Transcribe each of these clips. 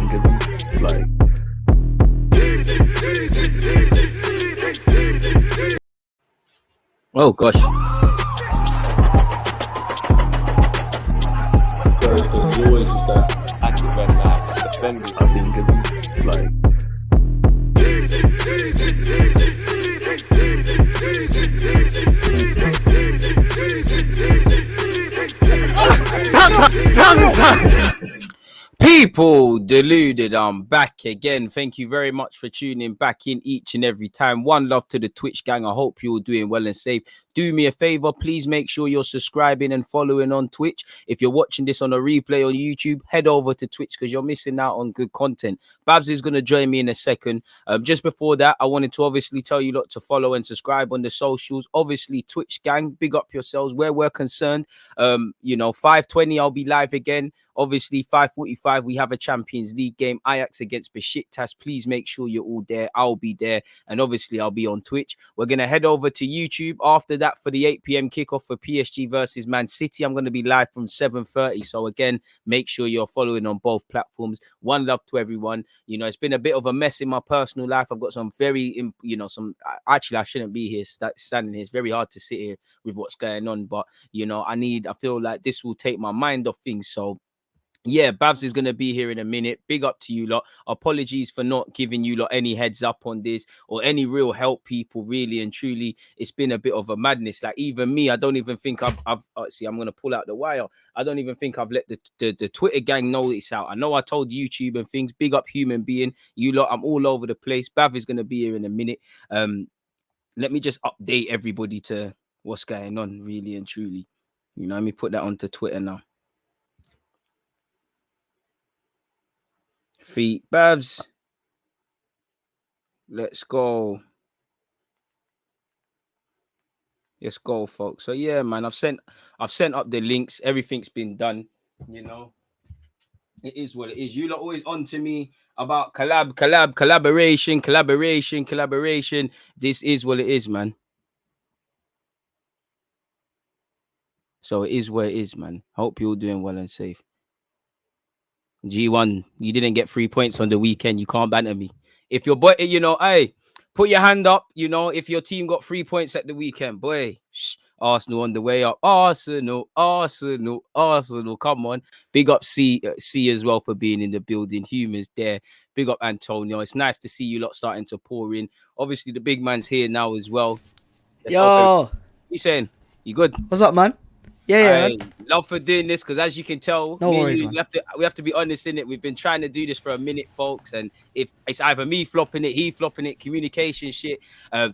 think of them. Like, oh gosh. Because you always use that active when defenders. I think of them. Like, People, Deluded, I'm back again. Thank you very much for tuning back in each and every time. One love to the Twitch gang. I hope you're doing well and safe. Do me a favor, please make sure you're subscribing and following on Twitch. If you're watching this on a replay on YouTube, head over to Twitch because you're missing out on good content. Babs is going to join me in a second. Just before that, I wanted to obviously tell you lot to follow and subscribe on the socials. Obviously, Twitch gang, big up yourselves where we're concerned. 5:20, I'll be live again. Obviously, 5:45, we have a Champions League game, Ajax against Besiktas. Please make sure you're all there. I'll be there. And obviously, I'll be on Twitch. We're going to head over to YouTube after that for the 8 p.m. kickoff for PSG versus Man City. I'm going to be live from 7:30. So again, make sure you're following on both platforms. One love to everyone. You know, it's been a bit of a mess in my personal life. I've got some very, actually, I shouldn't be here standing here. It's very hard to sit here with what's going on. But, I feel like this will take my mind off things. So, yeah, Babs is going to be here in a minute. Big up to you lot. Apologies for not giving you lot any heads up on this or any real help, people. Really and truly, it's been a bit of a madness. Like, even me, I don't even think I've see, I'm going to pull out the wire. I don't even think I've let the Twitter gang know this out. I know I told YouTube and things. Big up human being. You lot, I'm all over the place. Bav is going to be here in a minute. Let me just update everybody to what's going on, really and truly. Let me put that onto Twitter now. Feet, Babs. Let's go. Let's go, folks. So yeah, man, I've sent up the links. Everything's been done. It is what it is. You lot always on to me about collaboration. This is what it is, man. So it is what it is, man. Hope you're all doing well and safe. G1, you didn't get 3 points on the weekend. You can't banter me. If your boy, hey, put your hand up. If your team got 3 points at the weekend, boy, Arsenal on the way up. Arsenal. Come on. Big up C as well for being in the building. Humans there. Big up Antonio. It's nice to see you lot starting to pour in. Obviously, the big man's here now as well. Yo. You saying? You good? What's up, man? Yeah. Love for doing this because, as you can tell, no worries, we have to be honest in it. We've been trying to do this for a minute, folks, and if it's either me flopping it, he flopping it, communication shit.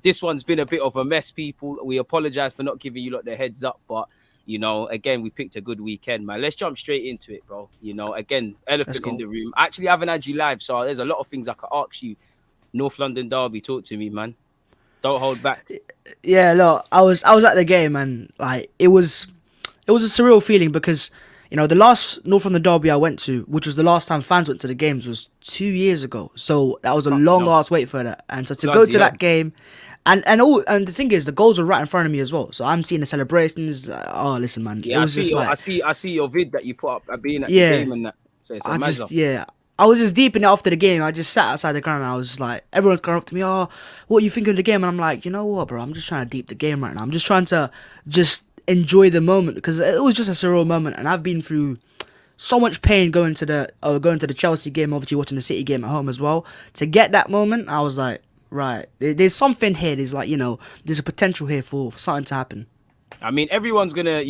This one's been a bit of a mess, people. We apologize for not giving you lot the heads up, but again, we picked a good weekend, man. Let's jump straight into it, bro. Again, elephant in the room. Actually, I haven't had you live, so there's a lot of things I could ask you. North London derby, talk to me, man. Don't hold back. Yeah, look, I was at the game, and like it was a surreal feeling because, the last North London derby I went to, which was the last time fans went to the games, was 2 years ago. So that was a long ass wait for that. And so to go to that game, and the thing is, the goals were right in front of me as well. So I'm seeing the celebrations. Oh, listen, man. Yeah, it was I see your vid that you put up being at the game and that. So it's I was just deep in it after the game. I just sat outside the ground and I was just like, everyone's coming up to me, oh, what are you thinking of the game? And I'm like, you know what, bro? I'm just trying to deep the game right now. I'm just trying to enjoy the moment because it was just a surreal moment, and I've been through so much pain going to the Chelsea game, obviously watching the City game at home as well. To get that moment, I was like, right, there's something here. There's there's a potential here for something to happen. I mean, everyone's gonna,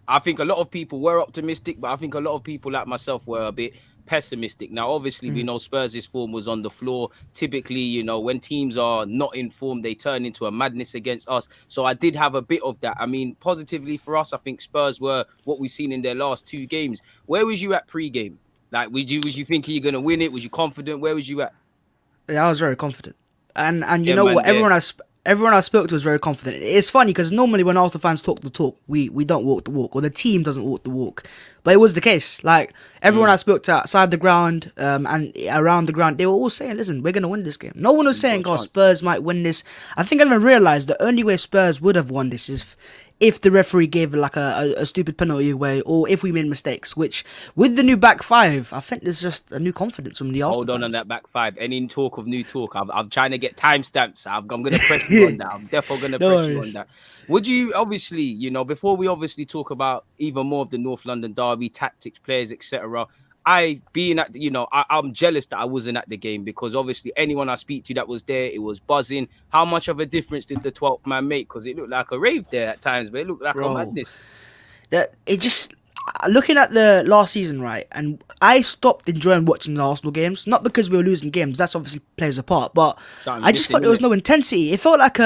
I think a lot of people were optimistic, but I think a lot of people like myself were a bit pessimistic. Now, obviously, we know Spurs' form was on the floor. Typically, when teams are not in form, they turn into a madness against us. So I did have a bit of that. I mean, positively for us, I think Spurs were what we've seen in their last 2 games. Where was you at pre-game? Like, was you thinking you're gonna win it? Was you confident? Where was you at? Yeah, I was very confident. And you know what? Everyone I spoke to was very confident. It's funny because normally when Arsenal fans talk the talk, we don't walk the walk, or the team doesn't walk the walk. But it was the case. Like, everyone I spoke to outside the ground and around the ground, they were all saying, listen, we're going to win this game. No one was saying, Spurs might win this. I think I realised the only way Spurs would have won this is if the referee gave like a stupid penalty away, or if we made mistakes. Which with the new back five, I think there's just a new confidence from the Arsenal Hold on fans. that back five. Any talk of new talk, I'm trying to get timestamps. I'm going to press you on that. I'm definitely going to No press you on worries. that. Would you obviously, you know, before we obviously talk about even more of the North London derby tactics, players, etc. I'm jealous that I wasn't at the game, because obviously anyone I speak to that was there, it was buzzing. How much of a difference did the 12th man make? Because it looked like a rave there at times, but it looked like a Bro. madness. That it just looking at the last season, right? And I stopped enjoying watching the Arsenal games, not because we were losing games. That's obviously plays a part, but Something I just missing, felt there was innit? no intensity. It felt like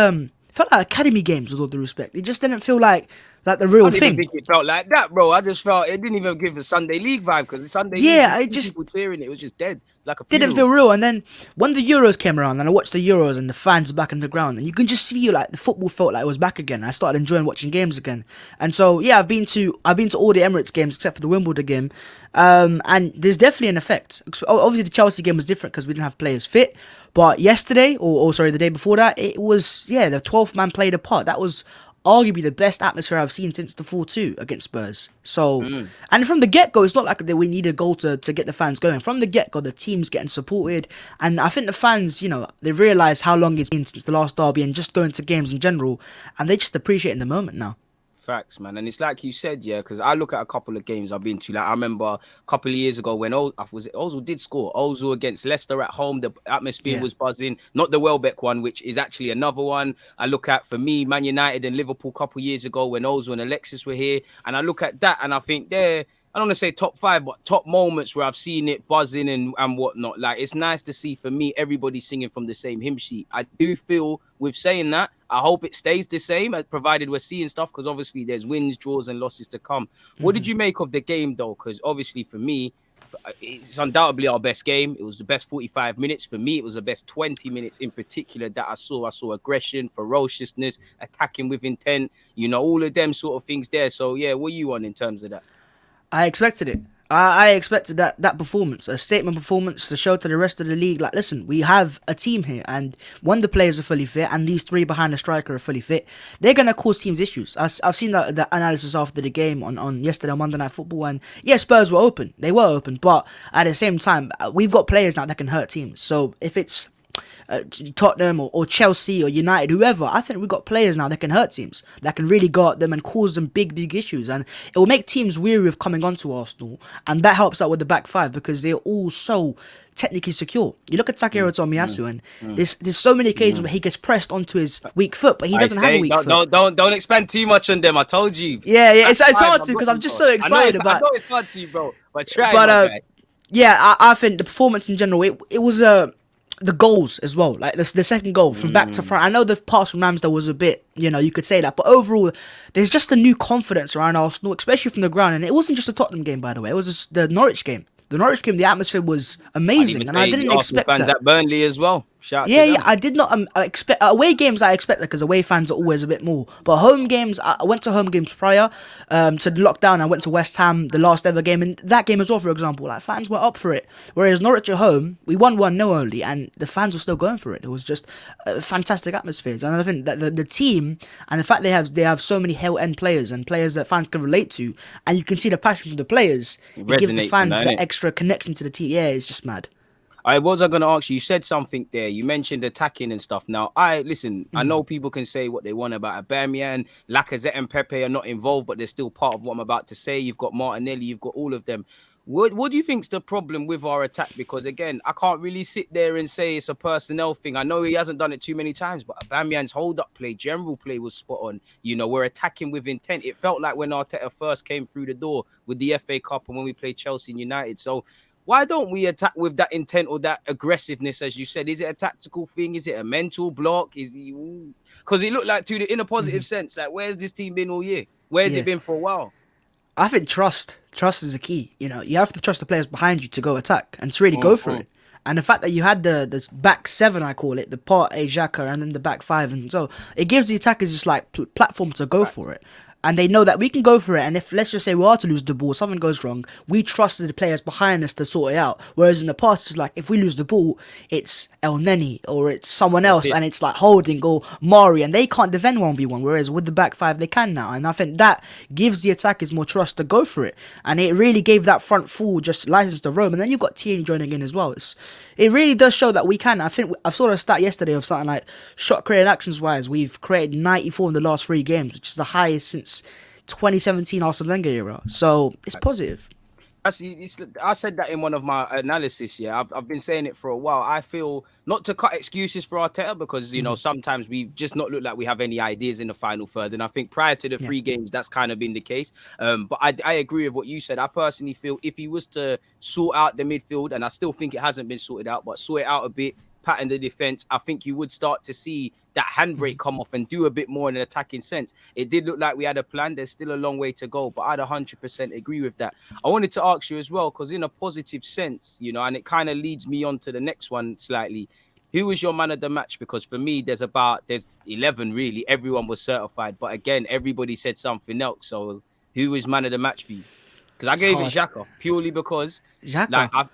academy games, with all due respect. It just didn't feel like the real I didn't even thing. think it felt like that, bro. I just felt it didn't even give a Sunday League vibe, because the Sunday League, Yeah, you I see just people cheering, it was just dead, like a didn't funeral. feel real. And then when the Euros came around, and I watched the Euros, and the fans back in the ground, and you can just feel like the football felt like it was back again. I started enjoying watching games again, and so yeah, I've been to all the Emirates games except for the Wimbledon game, and there's definitely an effect. Obviously, the Chelsea game was different because we didn't have players fit, but yesterday, or sorry, the day before that, it was the 12th man played a part. That was arguably the best atmosphere I've seen since the 4-2 against Spurs. So, and from the get-go, it's not like we need a goal to get the fans going. From the get-go, the team's getting supported, and I think the fans, they realise how long it's been since the last derby and just going to games in general, and they just appreciate in the moment now. Facts, man. And it's like you said, yeah, because I look at a couple of games I've been to. Like, I remember a couple of years ago when Ozil did score. Ozil against Leicester at home, the atmosphere was buzzing. Not the Welbeck one, which is actually another one. I look at, for me, Man United and Liverpool a couple of years ago when Ozil and Alexis were here. And I look at that and I think I don't want to say top 5, but top moments where I've seen it buzzing and whatnot. Like, it's nice to see, for me, everybody singing from the same hymn sheet. I do feel, with saying that, I hope it stays the same, provided we're seeing stuff, because obviously there's wins, draws, and losses to come. What did you make of the game, though? Because obviously, for me, it's undoubtedly our best game. It was the best 45 minutes. For me, it was the best 20 minutes in particular that I saw. I saw aggression, ferociousness, attacking with intent, all of them sort of things there. So, yeah, what are you on in terms of that? I expected it. I expected that performance, a statement performance to show to the rest of the league, like, listen, we have a team here, and when the players are fully fit, and these 3 behind the striker are fully fit, they're going to cause teams issues. I've seen the analysis after the game on yesterday on Monday Night Football, and Spurs were open. They were open, but at the same time, we've got players now that can hurt teams. So if it's Tottenham or Chelsea or United, whoever, I think we've got players now that can hurt teams, that can really go at them and cause them big issues, and it will make teams weary of coming onto Arsenal, and that helps out with the back 5 because they're all so technically secure. You look at Takehiro Tomiyasu, and there's so many occasions where he gets pressed onto his weak foot, but he doesn't have a weak foot. Don't expand too much on them. I told you. Yeah, it's hard to, because I'm just so excited about. I know it's hard to, bro, but try. But I think the performance in general, it was the goals as well, like the second goal from back to front. I know the pass from Ramsdale was a bit, you could say that, but overall, there's just a new confidence around Arsenal, especially from the ground. And it wasn't just a Tottenham game, by the way; it was just the Norwich game. The Norwich game, the atmosphere was amazing, and I didn't expect fans that. At Burnley as well. Shout out to Yeah, them. I did not expect away games. I expect that because away fans are always a bit more. But home games, I went to home games prior to the lockdown. I went to West Ham, the last ever game, and that game as well, for example, like fans were up for it. Whereas Norwich at home, we won 1-0 only, and the fans were still going for it. It was just fantastic atmospheres, and I think that the team and the fact they have so many hell end players and players that fans can relate to, and you can see the passion from the players. It gives the fans that extra connection to the team. Yeah, it's just mad. I was going to ask you. You said something there. You mentioned attacking and stuff. Now, I know people can say what they want about Aubameyang, Lacazette, and Pepe are not involved, but they're still part of what I'm about to say. You've got Martinelli. You've got all of them. What do you think's the problem with our attack? Because again, I can't really sit there and say it's a personnel thing. I know he hasn't done it too many times, but Aubameyang's hold-up play, general play was spot on. We're attacking with intent. It felt like when Arteta first came through the door with the FA Cup and when we played Chelsea and United. So why don't we attack with that intent or that aggressiveness, as you said? Is it a tactical thing? Is it a mental block? Because it looked like, in a positive sense, like, where's this team been all year? Where's it been for a while? I think trust is the key. You have to trust the players behind you to go attack and to really go for it. And the fact that you had the back 7, I call it, the Partey, XHAKA, and then the back 5, and so it gives the attackers just like platform to go for it. And they know that we can go for it. And if, let's just say we are to lose the ball, something goes wrong, we trust the players behind us to sort it out. Whereas in the past, it's like, if we lose the ball, it's El Neni or it's someone else. And it's like Holding or Mari. And they can't defend 1v1. Whereas with the back five, they can now. And I think that gives the attackers more trust to go for it. And it really gave that front four just license to roam. And then you've got Tierney joining in as well. It really does show that we can. I think I saw a stat yesterday of something like shot created actions wise. We've created 94 in the last 3 games, which is the highest since 2017 Arsene Wenger era. So it's positive. I said that in one of my analysis. Yeah, I've been saying it for a while. I feel not to cut excuses for Arteta because you know sometimes we've just not looked like we have any ideas in the final third, and I think prior to the 3 games that's kind of been the case. But I agree with what you said. I personally feel if he was to sort out the midfield, and I still think it hasn't been sorted out, but sort it out a bit, pattern the defense, I think you would start to see that handbrake come off and do a bit more in an attacking sense. It did look like we had a plan. There's still a long way to go, but I'd 100% agree with that. I wanted to ask you as well, because in a positive sense, you know, and it kind of leads me on to the next one slightly. Who was your man of the match? Because for me, there's 11 really. Everyone was certified, but again, everybody said something else. So who was man of the match for you? Because I gave it XHAKA purely because,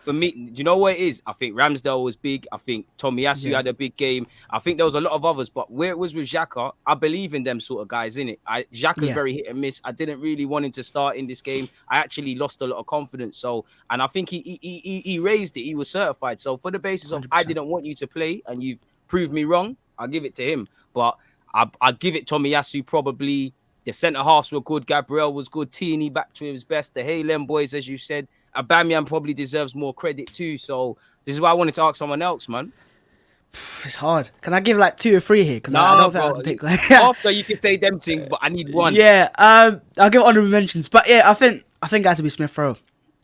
for me, do you know what it is? I think Ramsdale was big. I think Tomiyasu had a big game. I think there was a lot of others, but where it was with XHAKA, I believe in them sort of guys, innit? XHAKA's very hit and miss. I didn't really want him to start in this game. I actually lost a lot of confidence. So, and I think he raised it. He was certified. So for the basis of 100%. I didn't want you to play and you've proved me wrong, I'll give it to him. But I'll give it Tomiyasu probably. The centre-halves were good. Gabriel was good. Tierney back to his best. The Haaland boys, as you said. Aubameyang probably deserves more credit too. So this is why I wanted to ask someone else, man. It's hard. Can I give like 2 or 3 here? Because I don't think I can pick. Like, after you can say them things, but I need one. Yeah, I'll give honourable mentions. But yeah, I think it has to be Smith Rowe.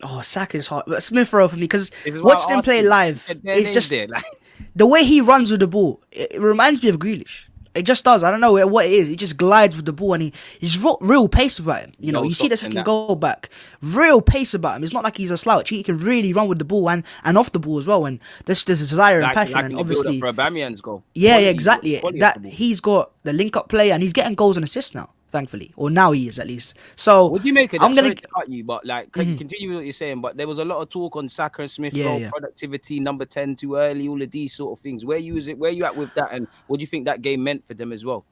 Oh, Saka is hard. But Smith Rowe for me, because watching him play live, it's just the way he runs with the ball. It reminds me of Grealish. It just does. I don't know what it is. He just glides with the ball and he's real pace about him. You know, you see the second goal back. Real pace about him. It's not like he's a slouch. He can really run with the ball and off the ball as well. And there's desire and passion. And obviously, for Aubameyang's goal. Yeah, exactly. That he's got the link up play and he's getting goals and assists now. Thankfully, or now he is at least. So what do you make of that? I'm gonna cut you, but like continue with what you're saying. But there was a lot of talk on Saka and Smith Rowe, productivity, number 10 too early, all of these sort of things. Where you at with that, and what do you think that game meant for them as well?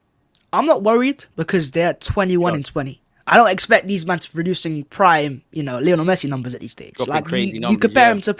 I'm not worried because they're 21 and 20. I don't expect these men to be producing prime, you know, Lionel Messi numbers at these stages. Like you compare him to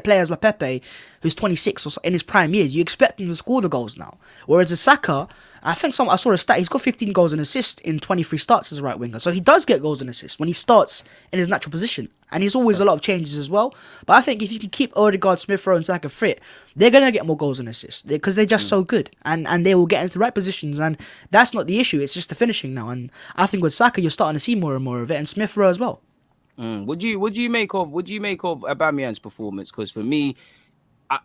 players like Pepe, who's 26 or so, in his prime years. You expect him to score the goals now. Whereas Saka, I saw a stat. He's got 15 goals and assists in 23 starts as a right winger. So he does get goals and assists when he starts in his natural position. And he's always a lot of changes as well. But I think if you can keep Odegaard, Smith Rowe and Saka fit, they're going to get more goals and assists because they're just so good. And they will get into the right positions. And that's not the issue. It's just the finishing now. And I think with Saka, you're starting to see more and more of it. And Smith Rowe as well. What do you make of Aubameyang's performance? Because for me,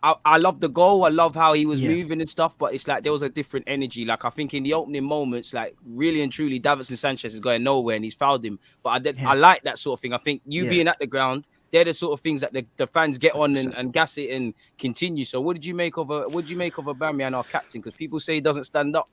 I love the goal. I love how he was moving and stuff, but it's like there was a different energy. Like I think in the opening moments, like really and truly, Davinson Sanchez is going nowhere and he's fouled him. But I like that sort of thing. I think being at the ground, they're the sort of things that the fans get on and gas it and continue. So what did you make of Aubameyang, our captain? Because people say he doesn't stand up.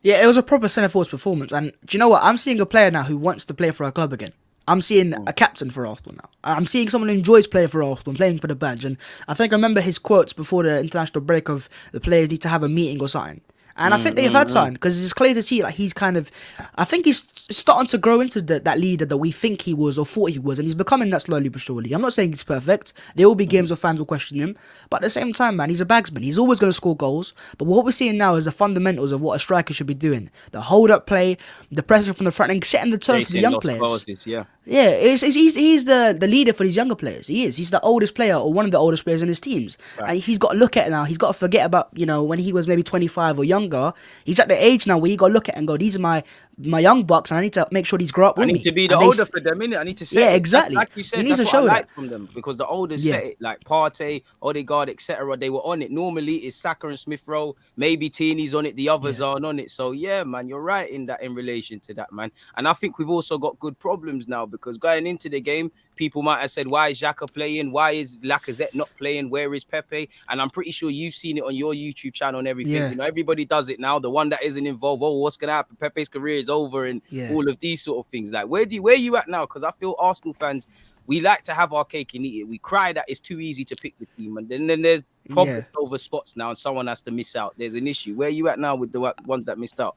Yeah, it was a proper centre forward performance. And do you know what? I'm seeing a player now who wants to play for our club again. I'm seeing a captain for Arsenal now. I'm seeing someone who enjoys playing for Arsenal, playing for the badge. And I think I remember his quotes before the international break of the players need to have a meeting or something. And I think they've had something because it's clear to see like he's kind of, I think he's starting to grow into that leader that we think he was or thought he was, and he's becoming that slowly but surely. I'm not saying he's perfect. There will be games where fans will question him, but at the same time, man, he's a bagsman. He's always going to score goals. But what we're seeing now is the fundamentals of what a striker should be doing: the hold-up play, the pressing from the front, and setting the tone for the young players. He's the leader for these younger players. He is. He's the oldest player or one of the oldest players in his teams. Right. And he's got to look at it now. He's got to forget about, you know, when he was maybe 25 or younger. He's at the age now where he got to look at it and go, these are my young bucks, and I need to make sure these grow up with me. I need to be the older for them, innit? I need to set it. Exactly. Like you said, he needs to show that from them, because the olders set it, like Partey, Odegaard, etc. They were on it. Normally, it's Saka and Smith Rowe. Maybe Tierney's on it. The others aren't on it. So yeah, man, you're right in relation to that, man. And I think we've also got good problems now, because going into the game, people might have said, why is XHAKA playing? Why is Lacazette not playing? Where is Pepe? And I'm pretty sure you've seen it on your YouTube channel and everything. You know, everybody does it now. The one that isn't involved, what's going to happen? Pepe's career is over and Yeah. all of these sort of things. Like, where you at now? Because I feel Arsenal fans, we like to have our cake and eat it. We cry that it's too easy to pick the team, and then there's problems over spots now, and someone has to miss out. There's an issue. Where are you at now with the ones that missed out?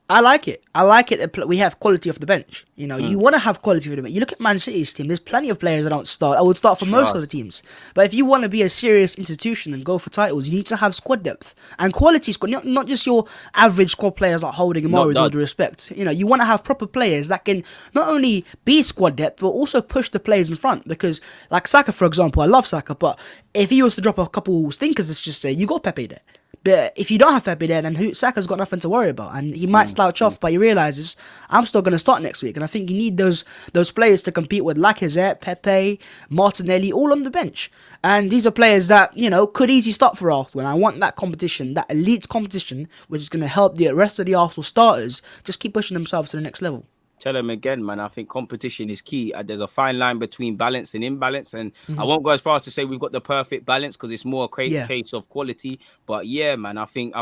I like it. I like it that we have quality off the bench. You know, you want to have quality off the bench. You look at Man City's team, there's plenty of players that don't start. I would start for most of the teams. But if you want to be a serious institution and go for titles, you need to have squad depth. And quality squad, not just your average squad players like Holding and Murray, with all due respect. You know, you want to have proper players that can not only be squad depth, but also push the players in front. Because, like XHAKA, for example, I love XHAKA, but if he was to drop a couple stinkers, let's just say, you got Pepe there. But if you don't have Pepe there, then Saka's got nothing to worry about, and he might slouch off, but he realizes I'm still going to start next week, and I think you need those players to compete with Lacazette, Pepe, Martinelli, all on the bench, and these are players that could easily start for Arsenal. And I want that competition, that elite competition, which is going to help the rest of the Arsenal starters just keep pushing themselves to the next level. Tell them again, man. I think competition is key. There's a fine line between balance and imbalance, and I won't go as far as to say we've got the perfect balance because it's more a case of quality. But yeah, man, I think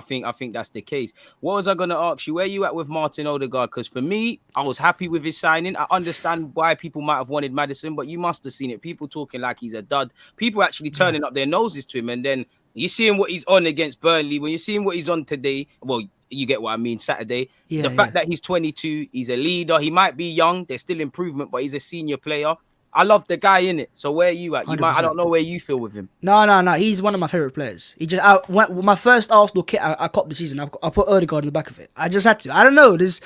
that's the case. What was I gonna ask you? Where you at with Martin Odegaard? Because for me, I was happy with his signing. I understand why people might have wanted Maddison, but you must have seen it. People talking like he's a dud. People actually turning up their noses to him, and then you see him what he's on against Burnley. When you see him what he's on today, well, you get what I mean, Saturday. The fact that he's 22, he's a leader. He might be young. There's still improvement, but he's a senior player. I love the guy in it. So where are you at? I don't know where you feel with him. No. He's one of my favorite players. My first Arsenal kit I copped the season. I put Odegaard on the back of it. I just had to. I don't know. There's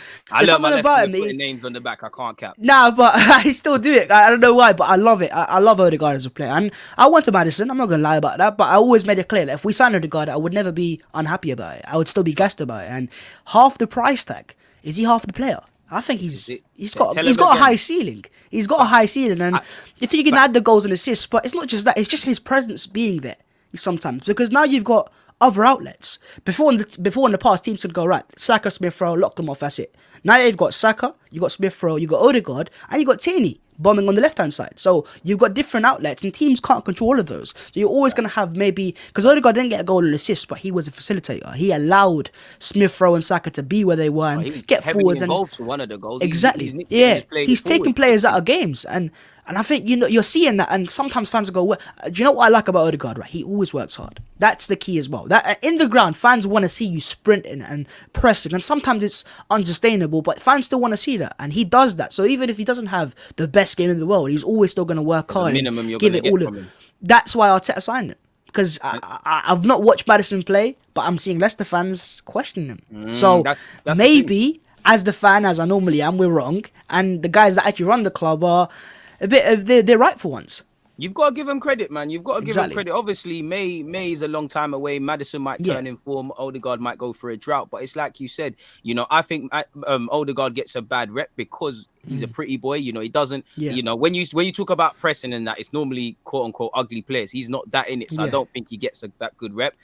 something about him. Putting names on the back. I can't cap. Nah, but I still do it. I don't know why, but I love it. I love Odegaard as a player, and I wanted Maddison. I'm not gonna lie about that, but I always made it clear that if we signed Odegaard, I would never be unhappy about it. I would still be gassed about it. And half the price tag, is he half the player? I think he's got a high ceiling. He's got a high ceiling, and if you can add the goals and assists, but it's not just that. It's just his presence being there sometimes, because now you've got other outlets. Before in the past, teams would go right, Saka, Smith Rowe, lock them off. That's it. Now you've got Saka, you got Smith Rowe, you got Odegaard, and you got Tierney bombing on the left-hand side. So you've got different outlets, and teams can't control all of those. So you're always going to have because Odegaard didn't get a goal and assist, but he was a facilitator. He allowed Smith Rowe and Saka to be where they were and get forwards. And for one of the goals. Exactly. He's taking players out of games, and I think you're seeing that. And sometimes fans go, well, do you know what I like about Odegaard? Right, he always works hard. That's the key as well. That in the ground, fans want to see you sprinting and pressing, and sometimes it's unsustainable, but fans still want to see that, and he does that. So even if he doesn't have the best game in the world, he's always still going to work hard. Minimum, you're give it all from him. That's why Arteta signed him, because I've not watched Maddison play, but I'm seeing Leicester fans question him. So that's maybe, as the fan, as I normally am, we're wrong, and the guys that actually run the club are a bit. They're right for once. You've got to give him credit, man. You've got to give him credit. Obviously, May is a long time away. Maddison might turn in form. Odegaard might go for a drought. But it's like you said, I think Odegaard gets a bad rep because he's a pretty boy. He doesn't, when you talk about pressing and that, it's normally quote unquote ugly players. He's not that in it. So I don't think he gets that good rep.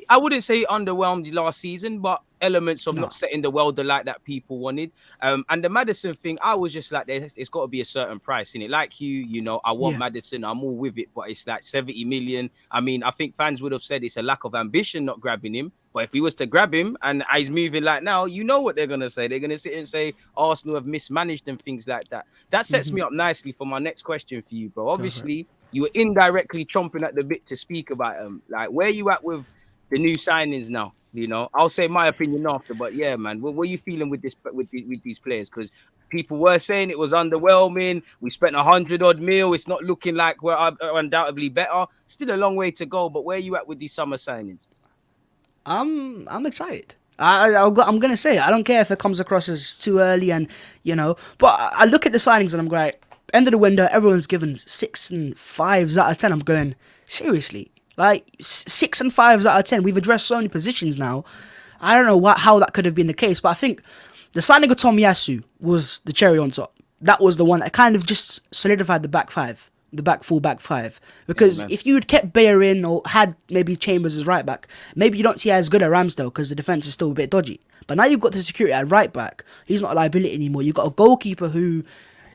I wouldn't say underwhelmed last season, but elements of not setting the world alight that people wanted. And the Maddison thing, I was just like, it's got to be a certain price in it. Like I want Maddison, I'm all with it, but it's like 70 million. I mean, I think fans would have said it's a lack of ambition not grabbing him. But if he was to grab him and he's moving like now, you know what they're going to say. They're going to sit and say Arsenal have mismanaged and things like that. That sets me up nicely for my next question for you, bro. Obviously, you were indirectly chomping at the bit to speak about him. Like, where you at with the new signings now? I'll say my opinion after, but yeah, man, what are you feeling with these players? Because people were saying it was underwhelming. We spent 100-odd mil. It's not looking like we're undoubtedly better. Still a long way to go, but where are you at with these summer signings? I'm excited. I'm gonna say it. I don't care if it comes across as too early, and but I look at the signings and I'm going, end of the window, everyone's given 6 and 5s out of 10. I'm going, seriously. Like 6 and 5s out of 10. We've addressed so many positions now. I don't know how that could have been the case, but I think the signing of Tomiyasu was the cherry on top. That was the one that kind of just solidified the back five. the full back five. Because if you'd kept Bayer in or had maybe Chambers as right back, maybe you don't see as good at Ramsdale because the defence is still a bit dodgy. But now you've got the security at right back. He's not a liability anymore. You've got a goalkeeper who,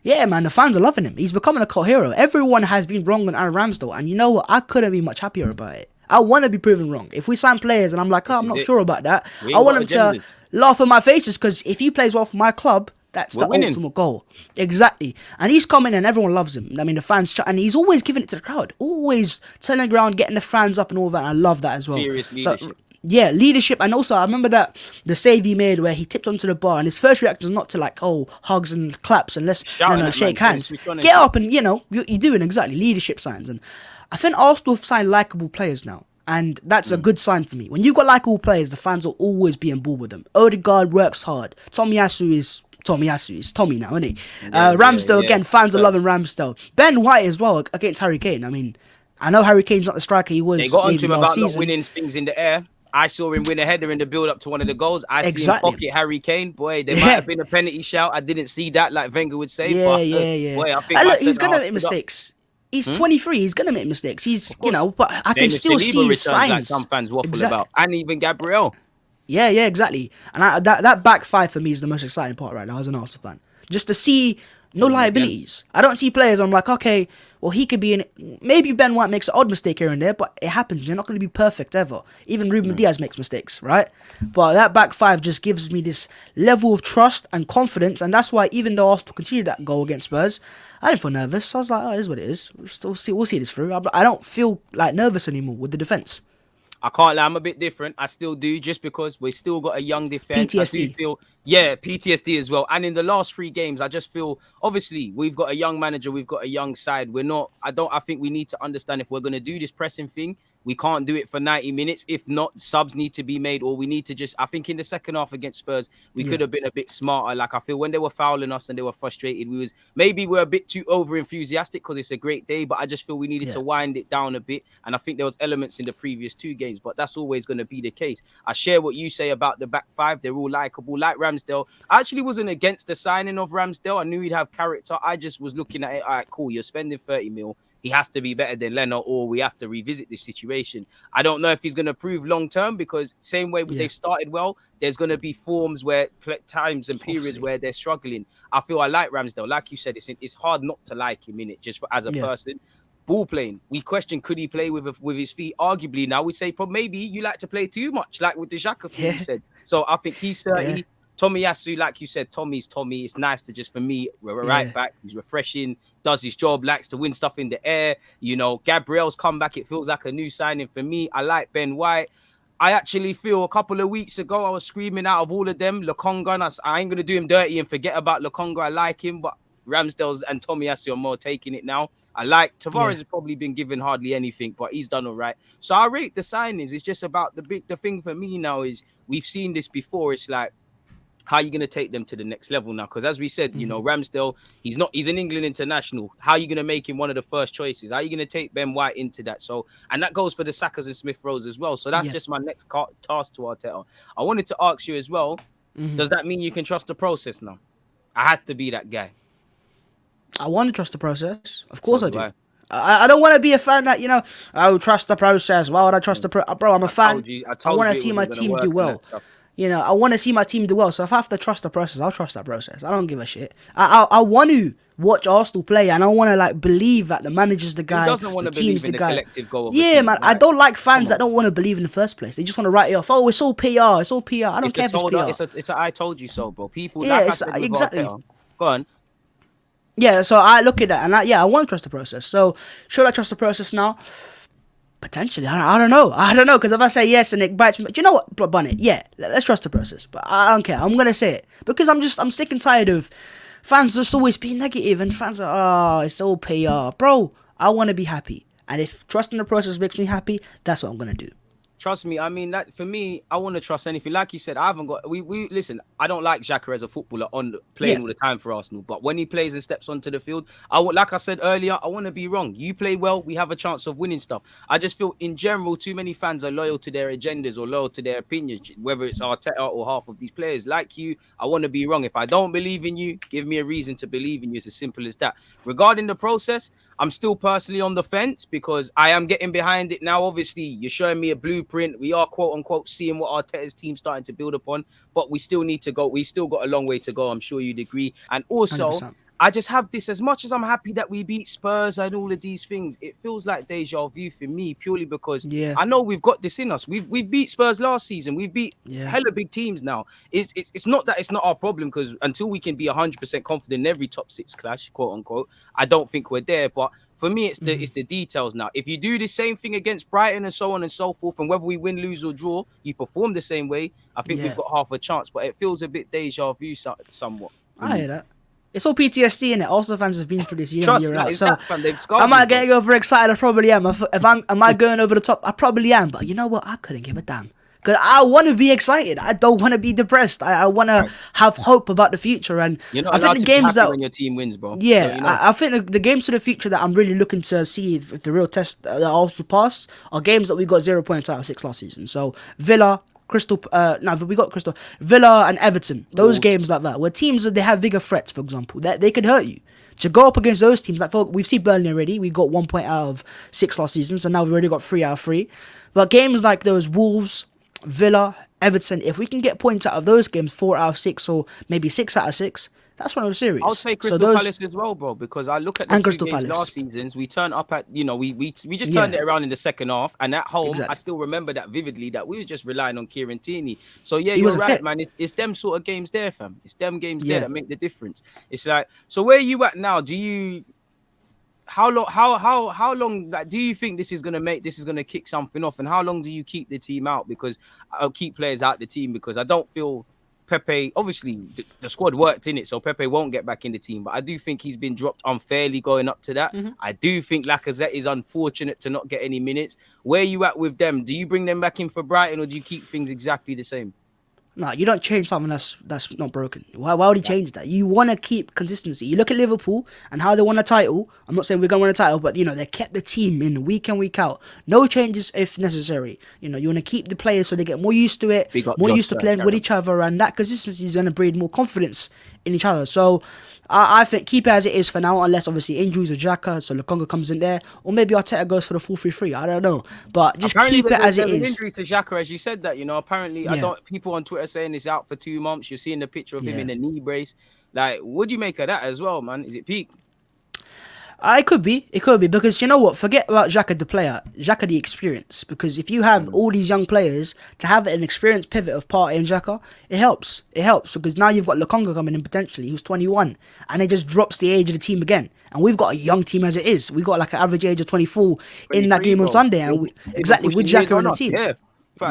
yeah, man, the fans are loving him. He's becoming a cult hero. Everyone has been wrong on Aaron Ramsdale. And you know what? I couldn't be much happier about it. I want to be proven wrong. If we sign players and I'm like, oh, I'm not sure about that, I want them to laugh in my faces, because if he plays well for my club, That's We're the winning. ultimate goal. Exactly. And he's coming and everyone loves him. I mean, the fans, and he's always giving it to the crowd. Always turning around, getting the fans up and all that. I love that as well. Serious So, leadership. yeah, leadership. And also, I remember that the save he made where he tipped onto the bar and his first reaction was not to like, oh, hugs and claps and let's Shouting at shake man, hands. switch on and Get shit. up and, you're doing exactly leadership signs. And I think Arsenal have signed likeable players now. And that's a good sign for me. When you've got likeable players, the fans will always be on board with them. Odegaard works hard. Tomiyasu is Tommy now, isn't he? Ramsdale, again, fans are loving Ramsdale. Ben White as well against Harry Kane. I mean, I know Harry Kane's not the striker he was They got maybe onto him last about season. not winning things in the air. I saw him win a header in the build-up to one of the goals. I see him pocket Harry Kane. Boy, there might have been a penalty shout. I didn't see that, like Wenger would say. Yeah. Boy, I think Look, he's going to make mistakes. He's 23. He's going to make mistakes. He's, but I can still see his signs. Like some fans waffle about. And even Gabriel. Yeah, exactly. And that back five for me is the most exciting part right now as an Arsenal fan. Just to see no liabilities. I don't see players. I'm like, okay, well, he could be in. Maybe Ben White makes an odd mistake here and there, but it happens. You're not going to be perfect ever. Even Ruben Diaz makes mistakes, right? But that back five just gives me this level of trust and confidence, and that's why even though Arsenal continued that goal against Spurs, I didn't feel nervous. I was like, oh, it is what it is. We'll see this through. I don't feel like nervous anymore with the defense. I can't lie, I'm a bit different. I still do, just because we still got a young defense. PTSD. I do feel, PTSD as well. And in the last 3 games, I just feel, obviously, we've got a young manager, we've got a young side. I think we need to understand if we're going to do this pressing thing, we can't do it for 90 minutes. If not, subs need to be made, or we need to just, I think in the second half against Spurs, we could have been a bit smarter. Like, I feel when they were fouling us and they were frustrated, we're a bit too over enthusiastic because it's a great day, but I just feel we needed to wind it down a bit. And I think there was elements in the previous 2 games, but that's always going to be the case. I share what you say about the back five. They're all likable, like Ramsdale. I actually wasn't against the signing of Ramsdale. I knew he'd have character. I just was looking at it, all right, cool, you're spending 30 mil. He has to be better than Leno, or we have to revisit this situation. I don't know if he's going to prove long term, because same way they've started well, there's going to be forms where times and periods where they're struggling. I feel I like Ramsdale. Like you said, it's hard not to like him in it, just as a person. Ball playing, we question, could he play with his feet? Arguably, now we say, maybe you like to play too much, like with the XHAKA thing you said. So I think he's 30. Tomiyasu, like you said, Tommy's Tommy. It's nice to just, for me, we're right back. He's refreshing, does his job, likes to win stuff in the air. Gabriel's come back. It feels like a new signing for me. I like Ben White. I actually feel a couple of weeks ago, I was screaming out of all of them, Lokonga. I ain't going to do him dirty and forget about Lokonga. I like him, but Ramsdale's and Tomiyasu are more taking it now. I like Tavares has probably been given hardly anything, but he's done all right. So I rate the signings. It's just about the thing for me now is we've seen this before. It's like, how are you going to take them to the next level now? Because as we said, Ramsdale, he's an England international. How are you going to make him one of the first choices? How are you going to take Ben White into that? So, and that goes for the Sakas and Smith Rowes as well. So that's just my next task to Arteta. I wanted to ask you as well, does that mean you can trust the process now? I have to be that guy. I want to trust the process. Of course I do. I don't want to be a fan that, I will trust the process. Why would I trust the process? Bro, I'm a fan. I want to see my team do well. I want to see my team do well. So if I have to trust the process, I'll trust that process. I don't give a shit. I want to watch Arsenal play, and I want to believe that the manager's the guy, the team's the guy. Man. I don't like fans that don't want to believe in the first place. They just want to write it off. Oh, it's all PR. It's all PR. I don't care if it's PR. It's a I told you so, bro. People. Exactly. Go on. Yeah, so I look at that, and I want to trust the process. So should I trust the process now? Potentially, I don't know, because if I say yes and it bites me, do you know what, Bunny? Yeah, let's trust the process, but I don't care. I'm gonna say it because I'm sick and tired of fans just always being negative, and fans are, it's all PR, bro. I want to be happy, and if trusting the process makes me happy, that's what I'm gonna do. Trust me, I mean, that for me, I want to trust anything. Like you said, I haven't got. We listen. I don't like XHAKA as a footballer playing all the time for Arsenal. But when he plays and steps onto the field, like I said earlier, I want to be wrong. You play well, we have a chance of winning stuff. I just feel, in general, too many fans are loyal to their agendas or loyal to their opinions. Whether it's Arteta or half of these players, like you, I want to be wrong. If I don't believe in you, give me a reason to believe in you. It's as simple as that. Regarding the process, I'm still personally on the fence because I am getting behind it now. Obviously, you're showing me a blueprint. We are, quote unquote, seeing what Arteta's team's starting to build upon, but we still need to go. We still got a long way to go. I'm sure you'd agree. And also, 100%. I just have this, as much as I'm happy that we beat Spurs and all of these things, it feels like deja vu for me, purely because Yeah. I know we've got this in us. We've beat Spurs last season. We've beat Yeah. hella big teams now. It's not that it's not our problem, because until we can be 100% confident in every top 6 clash, quote unquote, I don't think we're there. But for me, it's the details now. If you do the same thing against Brighton and so on and so forth, and whether we win, lose or draw, you perform the same way, I think we've got half a chance. But it feels a bit deja vu somewhat. I hear that. It's all PTSD in it. Arsenal fans have been through this year in, year out. So am I getting overexcited? I probably am. Am I going over the top? I probably am. But you know what? I couldn't give a damn. Because I want to be excited. I don't want to be depressed. I want to have hope about the future. And I think the games that when your team wins, bro. Yeah, so, I think the games to the future that I'm really looking to see if the real test that Arsenal pass are games that we got 0 points out of 6 last season. So Villa, Villa and Everton. Those games like that, where teams they have bigger threats, for example, that they could hurt you. To go up against those teams, like we've seen Burnley already, we got 1 point out of 6 last season, so now we've already got 3 out of 3. But games like those Wolves, Villa, Everton, if we can get points out of those games, 4 out of 6 or maybe 6 out of 6, that's when I was serious. I'll say Crystal Palace as well, bro, because I look at the two games last seasons. We turned up at, we just turned it around in the second half, and at home, I still remember that vividly, that we were just relying on Kieran Tierney. So yeah, you're right, man. It's them sort of games there, fam. It's them games there that make the difference. It's like, so where are you at now? How long do you think this is gonna kick something off, and how long do you keep the team out? Because I'll keep players out the team, because I don't feel Pepe, obviously the squad worked in it, so Pepe won't get back in the team, but I do think he's been dropped unfairly going up to that. I do think Lacazette is unfortunate to not get any minutes. Where are you at with them? Do you bring them back in for Brighton, or do you keep things exactly the same? No, you don't change something that's not broken. Why would he change that? You want to keep consistency. You look at Liverpool and how they won a title. I'm not saying we're going to win a title, but, they kept the team in week in, week out. No changes if necessary. You want to keep the players so they get more used to it, more used to playing with each other, and that consistency is going to breed more confidence in each other. So I think keep it as it is for now, unless obviously injuries or XHAKA, so Lukonga comes in there, or maybe Arteta goes for the 4-3-3. I don't know, but just apparently keep it as it is. Injury to XHAKA, as you said that, apparently people on Twitter saying it's out for 2 months. You're seeing the picture of him in a knee brace. Like, what do you make of that as well, man? Is it peak? It could be, because you know what? Forget about XHAKA the player, XHAKA the experience. Because if you have all these young players, to have an experienced pivot of Partey and XHAKA, it helps. It helps because now you've got Lukonga coming in potentially, who's 21, and it just drops the age of the team again. And we've got a young team as it is. We got like an average age of 24 in that game on Sunday, and with XHAKA on the team.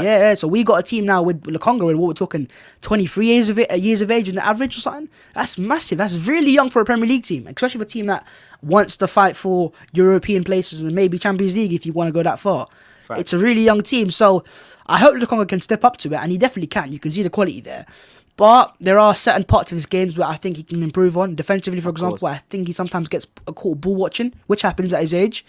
Yeah, so we got a team now with Lukonga, and what we're talking 23 years of age in the average or something. That's massive. That's really young for a Premier League team, especially for a team that wants to fight for European places and maybe Champions League if you want to go that far. Fact. It's a really young team, so I hope Lukonga can step up to it, and he definitely can. You can see the quality there. But there are certain parts of his games where I think he can improve on. Defensively, for example, I think he sometimes gets caught ball watching, which happens at his age.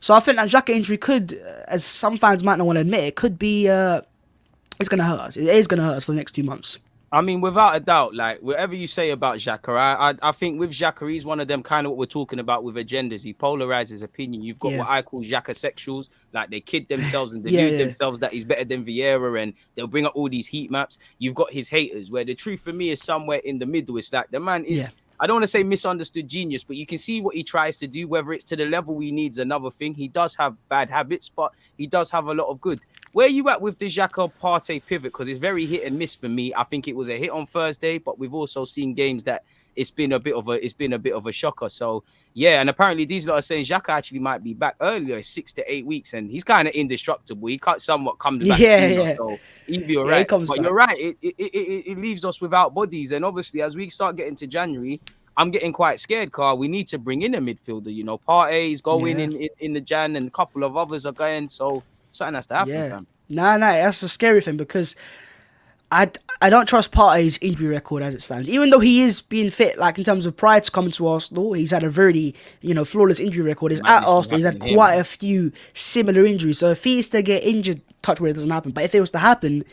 So I think that XHAKA injury could, as some fans might not want to admit, it could be, it's going to hurt us. It is going to hurt us for the next 2 months. I mean, without a doubt, like, whatever you say about XHAKA, I think with XHAKA, he's one of them kind of what we're talking about with agendas. He polarizes opinion. You've got what I call XHAKA sexuals, like they kid themselves and delude themselves that he's better than Vieira, and they'll bring up all these heat maps. You've got his haters, where the truth for me is somewhere in the middle. It's like the man is... I don't want to say misunderstood genius, but you can see what he tries to do, whether it's to the level he needs another thing. He does have bad habits, but he does have a lot of good. Where are you at with the XHAKA Partey pivot? Because it's very hit and miss for me. I think it was a hit on Thursday, but we've also seen games that it's been a bit of a shocker. So yeah, and apparently these lot are saying XHAKA actually might be back earlier, 6 to 8 weeks, and he's kind of indestructible. He somewhat comes back sooner, so he'll be all right. But you're right, it leaves us without bodies, and obviously as we start getting to January, I'm getting quite scared, Carl. We need to bring in a midfielder. Partey's going in the Jan, and a couple of others are going, so something has to happen. Fam. No, that's the scary thing, because I don't trust Partey's injury record as it stands. Even though he is being fit, like in terms of prior to coming to Arsenal, he's had a very, flawless injury record. He's at Arsenal, he's had quite a few similar injuries. So if he is to get injured, touch where it doesn't happen. But if it was to happen,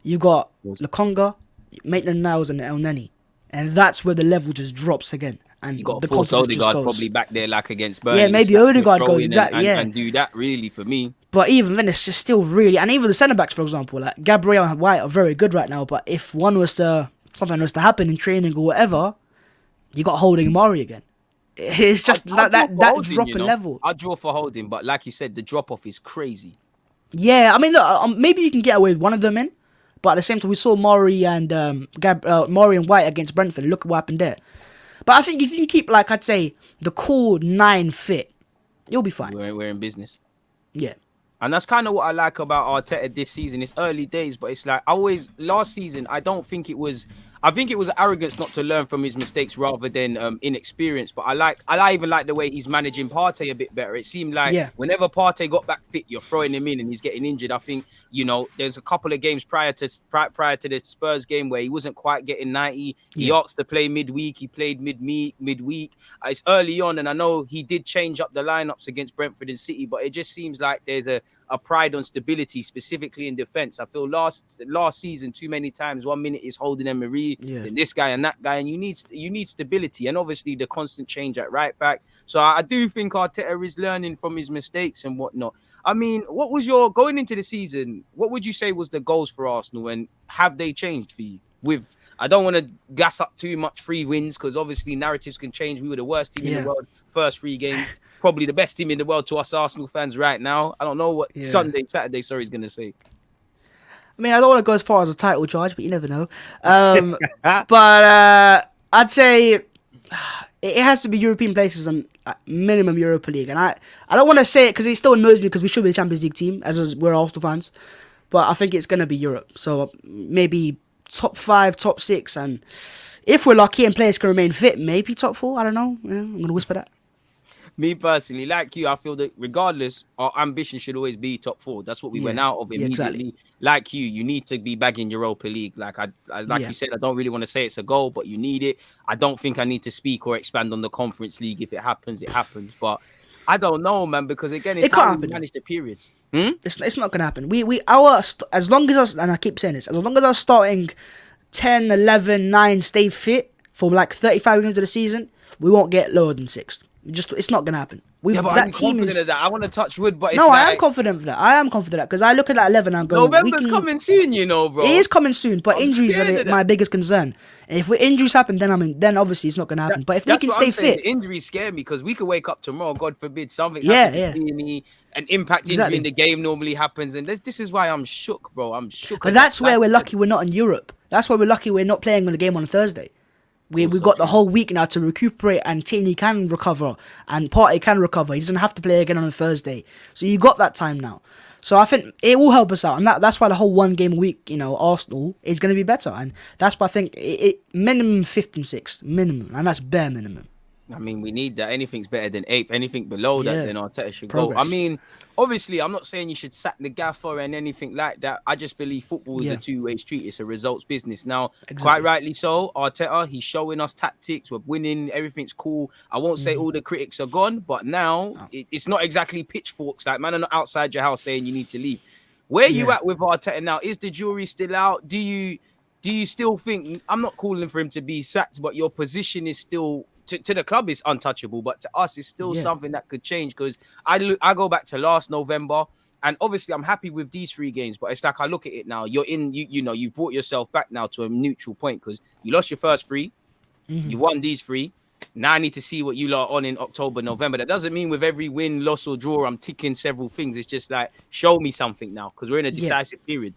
you got Lukonga, Maitland-Niles, and El Neni. And that's where the level just drops again. And you got the force confidence Odegaard just goes. probably back there like against Burnley. Yeah, maybe Odegaard goes, exactly, and do that really for me. But even then, it's just still really... And even the centre-backs, for example, like Gabriel and White are very good right now, but if something was to happen in training or whatever, You got Holding Murray again. It's just I'd that draw for Holding, drop you in know? level. I'd draw for Holding, but like you said, the drop off is crazy. Yeah, I mean, look, maybe you can get away with one of them in, but at the same time, we saw Murray and Murray and White against Brentford. Look what happened there. But I think if you can keep, like, I'd say, the core 9 fit, you'll be fine. We're in business. Yeah. And that's kind of what I like about Arteta this season. It's early days, but it's like last season, I think it was arrogance not to learn from his mistakes rather than inexperience. But I even like the way he's managing Partey a bit better. It seemed like whenever Partey got back fit, you're throwing him in and he's getting injured. I think, there's a couple of games prior to the Spurs game where he wasn't quite getting 90. He asked to play midweek. He played midweek. It's early on, and I know he did change up the lineups against Brentford and City, but it just seems like there's a pride on stability, specifically in defense. I feel last season, too many times, 1 minute is Holding Emery, then this guy and that guy, and you need stability, and obviously the constant change at right back. So I do think Arteta is learning from his mistakes and whatnot. I mean, what was going into the season? What would you say was the goals for Arsenal, and have they changed for you? I don't want to gas up too much 3 wins because obviously narratives can change. We were the worst team in the world first 3 games. Probably the best team in the world to us Arsenal fans right now. I don't know what Saturday is going to say. I mean, I don't want to go as far as a title charge, but you never know. But I'd say it has to be European places and minimum Europa League. And I don't want to say it because it still annoys me because we should be the Champions League team as we're Arsenal fans. But I think it's going to be Europe. So maybe top 5, top 6. And if we're lucky and players can remain fit, maybe top 4. I don't know. Yeah, I'm going to whisper that. Me personally, like you, I feel that regardless, our ambition should always be top 4. That's what we went out of immediately. Exactly. Like you need to be bagging Europa League. Like you said, I don't really want to say it's a goal, but you need it. I don't think I need to speak or expand on the Conference League. If it happens, it happens. But I don't know, man, because again, it's how we manage the periods. It's not gonna happen. As long as us, and I keep saying this, as long as us starting 10, 11, 9 stay fit for like 35 games of the season, we won't get lower than 6th. It's not gonna happen. I'm confident of that. I want to touch wood, but I am confident of that. I am confident because I look at that 11 and I'm going. November's coming soon, bro. It is coming soon, but injuries are my biggest concern. And if injuries happen, then obviously it's not gonna happen. But if they can stay fit, injuries scare me because we could wake up tomorrow, God forbid, something happens. An impact injury in the game normally happens, and this is why I'm shook, bro. I'm shook. But that's where we're lucky we're not in Europe. That's why we're lucky we're not playing on the game on a Thursday. We've got the whole week now to recuperate, and Tierney can recover and Partey can recover. He doesn't have to play again on a Thursday. So you got that time now. So I think it will help us out. And that's why the whole 1 game a week, Arsenal is going to be better. And that's why I think minimum 5th and 6th. Minimum. And that's bare minimum. I mean, we need that. Anything's better than 8th. Anything below that, then Arteta should Progress. go. I mean, obviously, I'm not saying you should sack the gaffer and anything like that. I just believe football is a two-way street. It's a results business. Now, quite rightly so, Arteta, he's showing us tactics. We're winning. Everything's cool. I won't say all the critics are gone, but now it's not exactly pitchforks. Like, man, are not outside your house saying you need to leave. Where you at with Arteta now? Is the jury still out? Do you still think, I'm not calling for him to be sacked, but your position is still... To the club, it's untouchable, but to us, it's still something that could change. Because I go back to last November, and obviously, I'm happy with these 3 games. But it's like I look at it now. You're in, you've brought yourself back now to a neutral point because you lost your first 3, you've won these 3. Now I need to see what you lot are on in October, November. That doesn't mean with every win, loss, or draw, I'm ticking several things. It's just like show me something now because we're in a decisive period.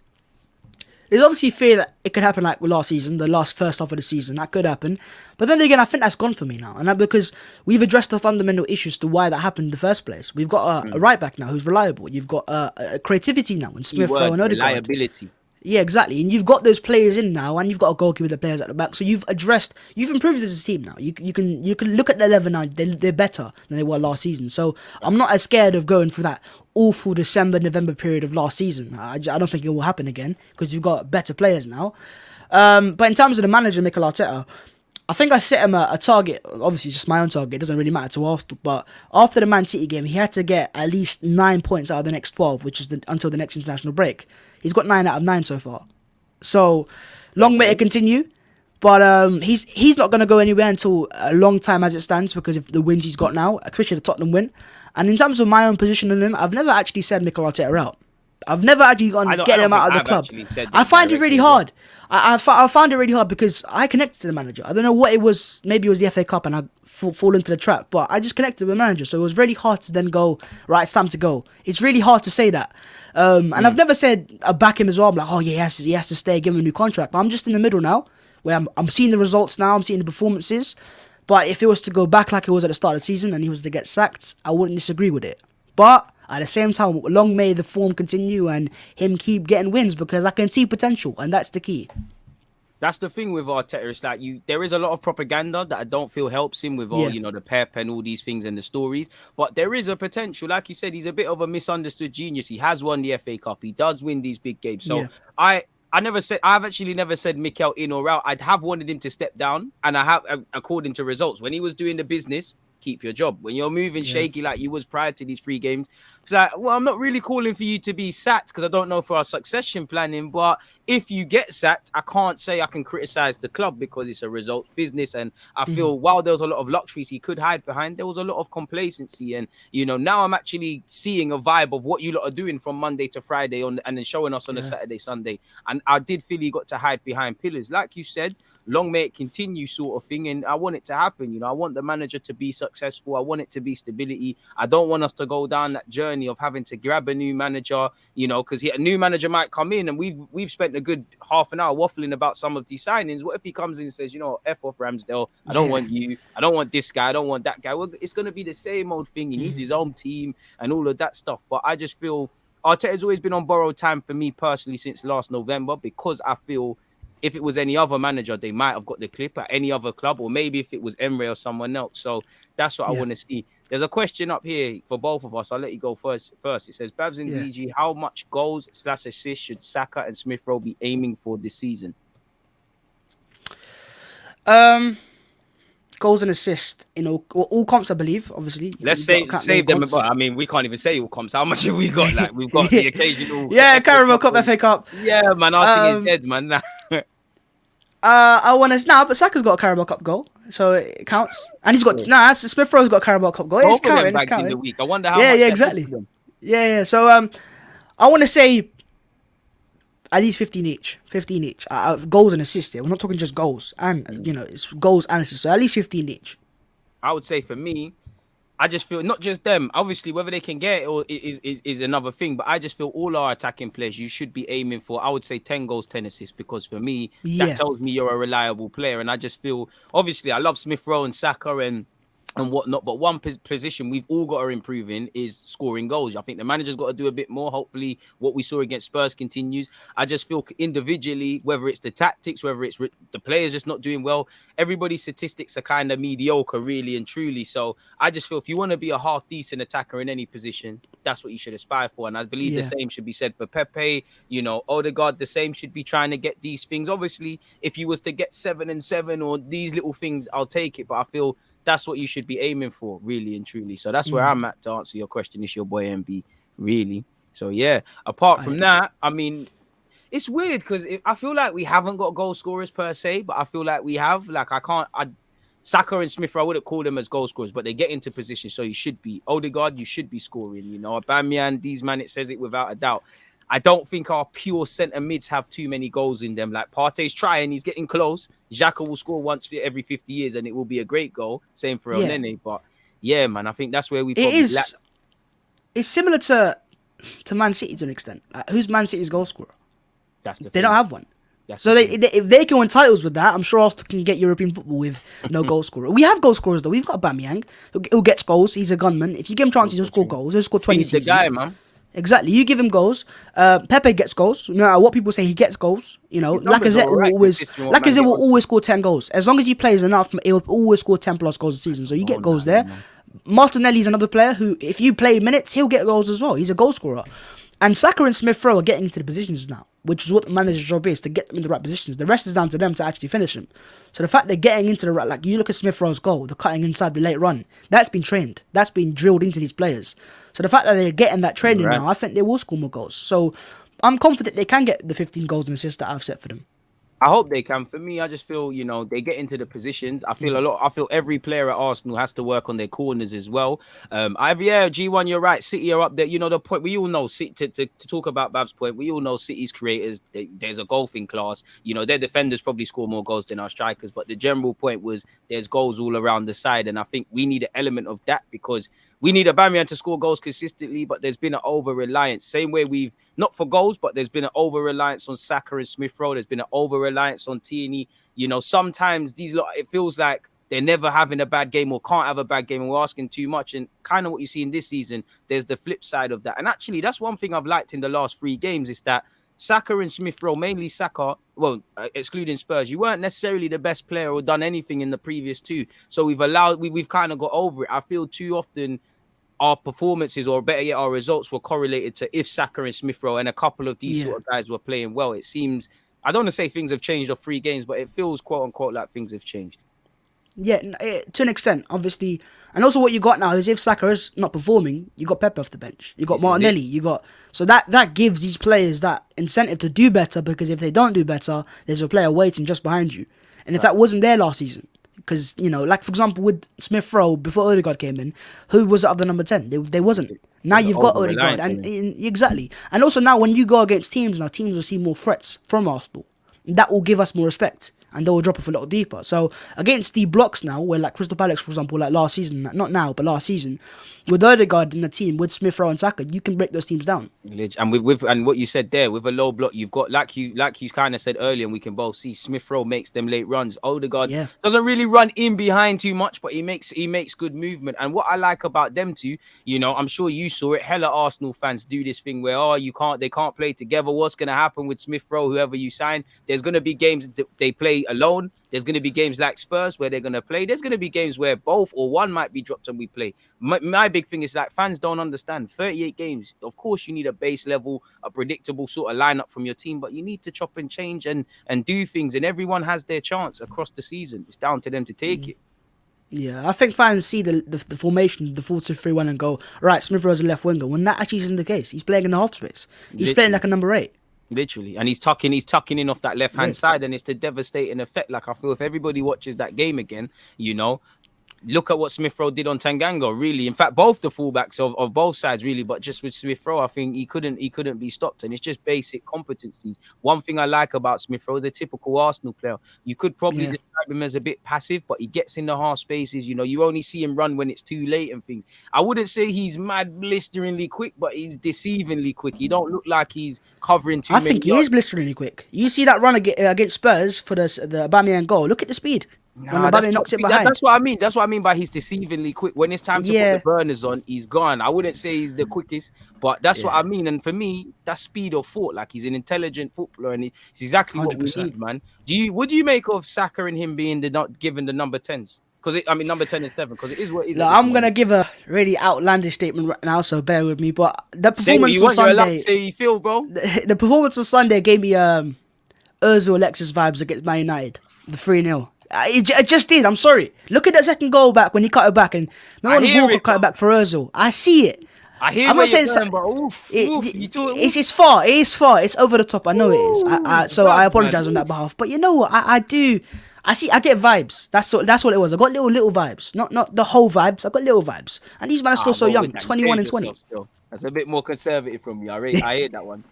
There's obviously fear that it could happen like last season, the first half of the season. That could happen. But then again, I think that's gone for me now. And that because we've addressed the fundamental issues to why that happened in the first place. We've got a right back now who's reliable. You've got a creativity now in Smith Rowe and Odegaard. Reliability. Yeah, exactly. And you've got those players in now, and you've got a goalkeeper with the players at the back. So you've improved as a team now. You can look at the 11 now. They're better than they were last season. So I'm not as scared of going through that awful December, November period of last season. I don't think it will happen again because you've got better players now. But in terms of the manager, Mikel Arteta, I think I set him a target. Obviously, it's just my own target. It doesn't really matter to Arsenal. But after the Man City game, he had to get at least 9 points out of the next 12, which is until the next international break. He's got 9 out of 9 so far. So, long way to continue. But he's not going to go anywhere until a long time as it stands because of the wins he's got now, especially the Tottenham win. And in terms of my own position on him, I've never actually said Mikel Arteta out. I've never actually gone I don't get him think out of the I've club. actually said I that find it really directly as well. hard. I found it really hard because I connected to the manager. I don't know what it was. Maybe it was the FA Cup and I fall into the trap. But I just connected with the manager. So it was really hard to then go, right, it's time to go. It's really hard to say that. And I've never said I back him as well. I'm like, oh, yeah, he has to stay, give him a new contract. But I'm just in the middle now where I'm seeing the results now. I'm seeing the performances. But if it was to go back like it was at the start of the season and he was to get sacked, I wouldn't disagree with it. But at the same time, long may the form continue and him keep getting wins because I can see potential, and that's the key. That's the thing with Arteta. It's like there is a lot of propaganda that I don't feel helps him with all, the pep and all these things and the stories. But there is a potential. Like you said, he's a bit of a misunderstood genius. He has won the FA Cup. He does win these big games. So I've actually never said Mikel in or out. I'd have wanted him to step down. And I have, according to results, when he was doing the business, keep your job. When you're moving shaky like you was prior to these 3 games, it's like, well, I'm not really calling for you to be sacked because I don't know for our succession planning. But if you get sacked, I can't say I can criticize the club because it's a results business. And I feel while there was a lot of luxuries he could hide behind, there was a lot of complacency. And, now I'm actually seeing a vibe of what you lot are doing from Monday to Friday and then showing us on a Saturday, Sunday. And I did feel he got to hide behind pillars. Like you said, long may it continue sort of thing. And I want it to happen. I want the manager to be successful. I want it to be stability. I don't want us to go down that journey of having to grab a new manager, because a new manager might come in and we've spent a good half an hour waffling about some of these signings. What if he comes in and says, F off Ramsdale, I don't want you, I don't want this guy, I don't want that guy. Well, it's going to be the same old thing. He needs his own team and all of that stuff. But I just feel Arteta's always been on borrowed time for me personally since last November, because I feel if it was any other manager, they might have got the clip at any other club, or maybe if it was Emre or someone else. So that's what I want to see. There's a question up here for both of us. I'll let you go first. It says, Babs and DG, how much goals/assists should Saka and Smith Rowe be aiming for this season? Goals and assists in all comps, I believe. Obviously, let's save them. But I mean, we can't even say all comps. How much have we got? Like, we've got the occasional. Carabao Cup, FA Cup. Yeah, man, our thing is dead, man. I want to but Saka's got a Carabao Cup goal, so it counts. And he's got Smith Rowe's got a Carabao Cup goal. It's counting. It's counting. In the week. I wonder how much. Yeah, exactly. Yeah. So I want to say at least 15 each. 15 each. Goals and assists here. We're not talking just goals. And, it's goals and assists. So at least 15 each. I would say for me, I just feel not just them. Obviously, whether they can get it or is another thing. But I just feel all our attacking players, you should be aiming for, I would say 10 goals, 10 assists. Because for me, that tells me you're a reliable player. And I just feel, obviously, I love Smith Rowe and Saka and whatnot, but one position we've all got to improve in is scoring goals. I think the manager's got to do a bit more. Hopefully what we saw against Spurs continues. I just feel individually, whether it's the tactics, whether it's the players just not doing well, everybody's statistics are kind of mediocre, really and truly. So I just feel if you want to be a half decent attacker in any position, that's what you should aspire for. And I believe the same should be said for Pepe, Odegaard, the same should be trying to get these things. Obviously, if you was to get 7 and 7 or these little things, I'll take it. But I feel that's what you should be aiming for, really and truly. So that's where I'm at to answer your question. It's your boy MB, really. So yeah, apart from that, I mean, it's weird because I feel like we haven't got goal scorers per se, but I feel like we have. Like Saka and Smith, I wouldn't call them as goal scorers, but they get into position, so you should be. Odegaard, you should be scoring. Aubameyang, these man, it says it without a doubt. I don't think our pure centre mids have too many goals in them. Like Partey's trying, he's getting close. XHAKA will score once every 50 years and it will be a great goal. Same for El Nene. But yeah, man, I think that's where we probably lack. It's similar to Man City to an extent. Like, who's Man City's goal scorer? They don't have one. So if they can win titles with that, I'm sure Arsenal can get European football with no goal scorer. We have goal scorers though. We've got Aubameyang who gets goals. He's a gunman. If you give him chances, he'll score goals. He'll score 20 seasons. He's the guy, man. Exactly. You give him goals. Pepe gets goals. No matter what people say, he gets goals. Lacazette will always score 10 goals. As long as he plays enough, he'll always score 10 plus goals a season. So you get goals there. Man. Martinelli is another player who, if you play minutes, he'll get goals as well. He's a goal scorer. And Saka and Smith Rowe are getting into the positions now, which is what the manager's job is, to get them in the right positions. The rest is down to them to actually finish them. So the fact they're getting into the right, like you look at Smith Rowe's goal, the cutting inside the late run, that's been trained. That's been drilled into these players. So the fact that they're getting that training now, I think they will score more goals. So I'm confident they can get the 15 goals and assists that I've set for them. I hope they can. For me, I just feel, they get into the positions. I feel every player at Arsenal has to work on their corners as well. G1, you're right. City are up there. The point we all know. To talk about Bab's point, we all know City's creators. There's a golfing class. Their defenders probably score more goals than our strikers. But the general point was there's goals all around the side, and I think we need an element of that because we need Aubameyang to score goals consistently, but there's been an over-reliance. Same way we've, not for goals, but there's been an over-reliance on Saka and Smith-Rowe. There's been an over-reliance on Tierney. Sometimes it feels like they're never having a bad game or can't have a bad game and we're asking too much. And kind of what you see in this season, there's the flip side of that. And actually, that's one thing I've liked in the last 3 games is that Saka and Smith-Rowe, mainly Saka, excluding Spurs, you weren't necessarily the best player or done anything in the previous 2. So we've kind of got over it. I feel too often our performances, or better yet, our results were correlated to if Saka and Smith-Rowe and a couple of these sort of guys were playing well. It seems, I don't want to say things have changed off 3 games, but it feels quote unquote like things have changed. Yeah, to an extent, obviously. And also what you got now is if Saka is not performing, you got Pepe off the bench. You got Martinelli. So that gives these players that incentive to do better, because if they don't do better, there's a player waiting just behind you. And if that wasn't there last season, because, like, for example, with Smith-Rowe, before Odegaard came in, who was the other number 10? They wasn't. Now you've got Odegaard. Exactly. And also now when you go against teams will see more threats from Arsenal. That will give us more respect, and they will drop off a lot deeper. So against the blocks now, where like Crystal Palace, for example, like last season, not now, but last season, with Odegaard in the team, with Smith-Rowe and Saka, you can break those teams down. And with what you said there, with a low block, you've got like you kind of said earlier, and we can both see Smith-Rowe makes them late runs. Odegaard doesn't really run in behind too much, but he makes good movement. And what I like about them two, I'm sure you saw it. Hella Arsenal fans do this thing where they can't play together. What's gonna happen with Smith-Rowe, whoever you sign? There's gonna be games they play alone. There's gonna be games like Spurs where they're gonna play. There's gonna be games where both or one might be dropped and we play. My big thing is like fans don't understand 38 games. Of course, you need a base level, a predictable sort of lineup from your team, but you need to chop and change and do things. And everyone has their chance across the season. It's down to them to take it. Yeah, I think fans see the formation, the 4-2-3-1, and go, right, Smith-Rowe's a left winger, when that actually isn't the case. He's playing in the half space. He's playing like a number 8. Literally, and he's tucking in off that left-hand side, and it's the devastating effect. Like, I feel if everybody watches that game again, look at what Smith-Rowe did on Tanganga, really. In fact, both the fullbacks of both sides, really, but just with Smith-Rowe, I think he couldn't be stopped, and it's just basic competencies. One thing I like about Smith-Rowe is a typical Arsenal player. You could probably describe him as a bit passive, but he gets in the half spaces. You only see him run when it's too late and things. I wouldn't say he's mad blisteringly quick, but he's deceivingly quick. He don't look like he's covering too many. I think he is blisteringly quick. You see that run against Spurs for the Aubameyang goal. Look at the speed. When Aubameyang knocks it behind. That's what I mean. That's what I mean by he's deceivingly quick. When it's time to put the burners on, he's gone. I wouldn't say he's the quickest, but that's what I mean. And for me, that's speed of thought. Like, he's an intelligent footballer, and it's exactly 100%. What we need, man. What do you make of Saka and him being not given the number 10s? Because number 10 and 7. Because it is what it is. Look, I'm gonna give a really outlandish statement right now, so bear with me. But the performance on Sunday, say you feel, bro. The performance on Sunday gave me Ozil Alexis vibes against Man United. The 3-0. It just did. I'm sorry. Look at that second goal back when he cut it back, and Walker cut it back for Ozil. I see it. I hear I'm what not you're saying going, but it's far. It is far. It's over the top. I know it is. So I apologize on that behalf. But you know what? I do. I get vibes. That's what it was. I got little vibes. Not the whole vibes. I got little vibes. And these men are still so young. 21 and 20. Still. That's a bit more conservative from you. I hear that one.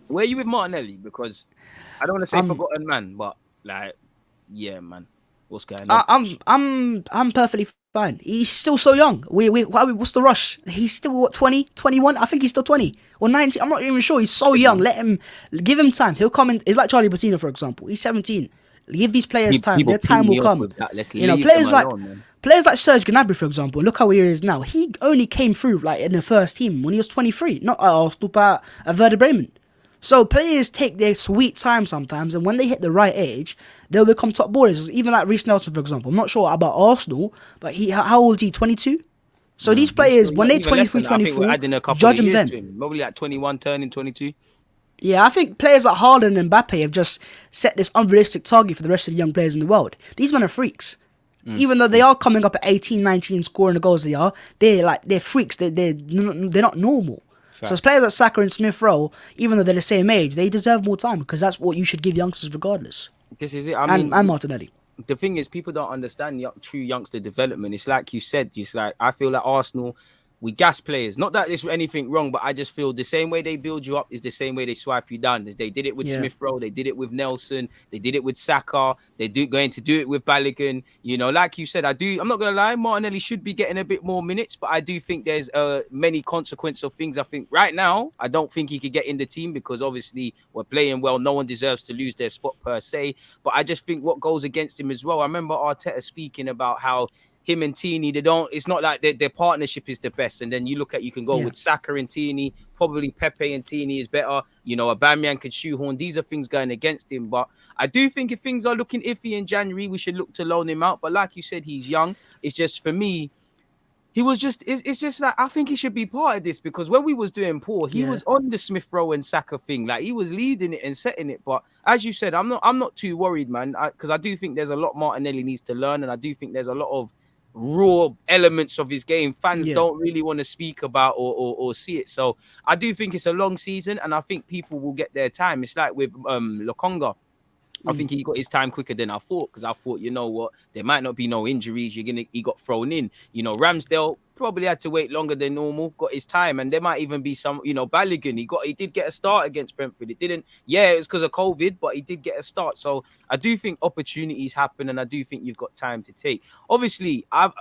Where are you with Martinelli? Because I don't want to say forgotten man, but like. Yeah, man. What's going on? I'm perfectly fine. He's still so young. What's the rush? He's still 20, 21? I think he's still 20 or 19. I'm not even sure. He's so young. Give him time. He'll come in. It's like Charlie Patino, for example. He's 17. Give these players time. Their time will come. Players like Serge Gnabry, for example. Look how he is now. He only came through like in the first team when he was 23. Not at Arsenal, but at Werder Bremen. So players take their sweet time sometimes, and when they hit the right age, they'll become top ballers. Even like Reece Nelson, for example. I'm not sure about Arsenal, but how old is he? 22? So these players, when they're 23, 24, judge them then. Probably like 21, turning 22. Yeah, I think players like Haaland and Mbappe have just set this unrealistic target for the rest of the young players in the world. These men are freaks. Even though they are coming up at 18, 19, scoring the goals they're freaks. They're not normal. So as players like Saka and Smith Rowe, even though they're the same age, they deserve more time because that's what you should give youngsters regardless. This is it. And Martinelli. The thing is, people don't understand true youngster development. It's like you said, just like I feel like Arsenal, we gas players. Not that there's anything wrong, but I just feel the same way they build you up is the same way they swipe you down. They did it with Smith Rowe, they did it with Nelson, they did it with Saka, going to do it with Balogun. You know, like you said, I'm not gonna lie, Martinelli should be getting a bit more minutes, but I do think there's many consequence of things. I think right now, I don't think he could get in the team because obviously we're playing well. No one deserves to lose their spot per se. But I just think what goes against him as well. I remember Arteta speaking about how him and Tini, it's not like their partnership is the best. And then you can go with Saka and Tini, probably Pepe and Tini is better. You know, Aubameyang can shoehorn. These are things going against him. But I do think if things are looking iffy in January, we should look to loan him out. But like you said, he's young. It's just, for me, it's just like, I think he should be part of this because when we was doing poor, he was on the Smith Rowe and Saka thing. Like, he was leading it and setting it. But as you said, I'm not too worried, man, because I do think there's a lot Martinelli needs to learn. And I do think there's a lot of raw elements of his game fans don't really want to speak about or see it. So I do think it's a long season and I think people will get their time. It's like with Lokonga. I think he got his time quicker than I thought because I thought, you know what, there might not be no injuries. He got thrown in. You know, Ramsdale probably had to wait longer than normal, got his time, and there might even be some, you know, Balogun. He did get a start against Brentford. It was because of COVID, but he did get a start. So I do think opportunities happen, and I do think you've got time to take. Obviously, I've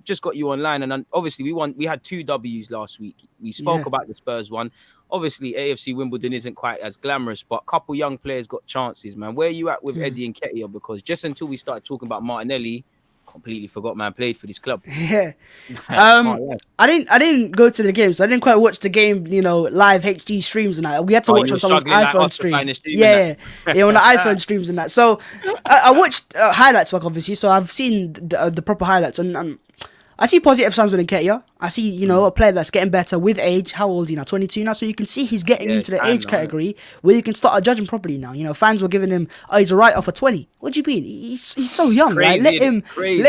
just got you online, and obviously we had 2 W's last week. We spoke about the Spurs one. Obviously, AFC Wimbledon isn't quite as glamorous, but a couple young players got chances, man. Where are you at with Eddie Nketiah? Because just until we started talking about Martinelli, completely forgot man played for this club. Yeah. I didn't go to the game, so I didn't quite watch the game, you know, live HD streams and that. We had to watch on someone's iPhone stream. On the iPhone streams and that. So I watched highlights, like, obviously. So I've seen the proper highlights, and I see positive signs with Nketiah. I see, you know, a player that's getting better with age. How old is he now? 22 now. So you can see he's getting into the age category where you can start judging properly now. You know, fans were giving him, he's a write-off for 20. What do you mean? He's so young, right? Let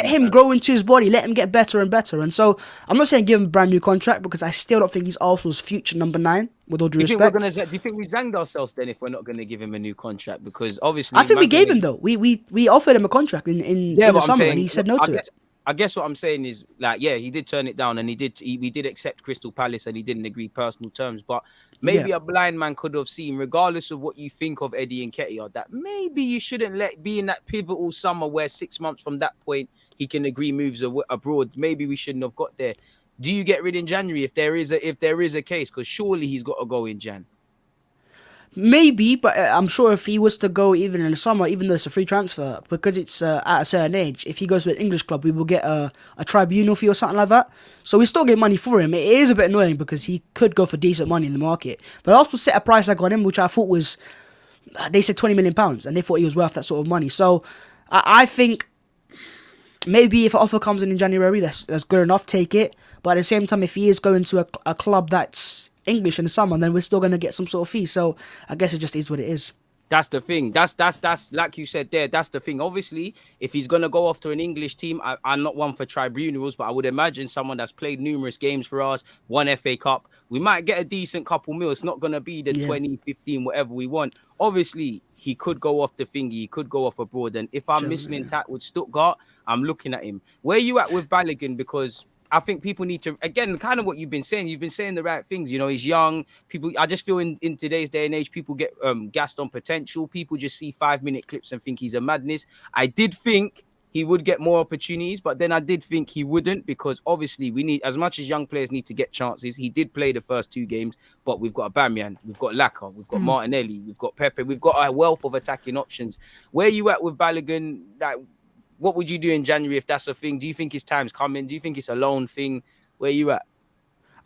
him grow into his body. Let him get better and better. And so I'm not saying give him a brand new contract because I still don't think he's Arsenal's future number 9. With all due respect. Do you think we zanged ourselves then if we're not going to give him a new contract? Because obviously, I think we gave him though. We offered him a contract in the summer, and he said no to it. I guess what I'm saying is, like, he did turn it down, and we did accept Crystal Palace, and he didn't agree personal terms. But maybe a blind man could have seen, regardless of what you think of Eddie Nketiah, that maybe you shouldn't be in that pivotal summer where 6 months from that point he can agree moves abroad. Maybe we shouldn't have got there. Do you get rid in January if there is a case? Because surely he's got to go in Jan. Maybe, but I'm sure if he was to go even in the summer, even though it's a free transfer, because it's at a certain age, if he goes to an English club, we will get a tribunal fee or something like that. So we still get money for him. It is a bit annoying because he could go for decent money in the market. But I also set a price tag on him, which I thought was, they said £20 million, and they thought he was worth that sort of money. So I think maybe if an offer comes in January, that's good enough, take it. But at the same time, if he is going to a club that's English in the summer, then we're still going to get some sort of fee. So I guess it just is what it is. That's the thing. That's like you said there. That's the thing. Obviously, if he's going to go off to an English team, I'm not one for tribunals, but I would imagine someone that's played numerous games for us, won FA Cup, we might get a decent couple mil. It's not going to be the 20, 15, whatever we want. Obviously, he could go off the thingy. He could go off abroad. And if I'm missing intact with Stuttgart, I'm looking at him. Where are you at with Balogun? Because I think people need to, again, kind of what you've been saying. You've been saying the right things. You know, he's young. People, I just feel in today's day and age, people get gassed on potential. People just see 5-minute clips and think he's a madness. I did think he would get more opportunities, but then I did think he wouldn't because obviously we need, as much as young players need to get chances. He did play the first 2 games, but we've got Aubameyang, we've got Laka, we've got Martinelli, we've got Pepe, we've got a wealth of attacking options. Where are you at with Balogun? Like, what would you do in January if that's a thing? Do you think his time's coming? Do you think it's a loan thing? Where are you at?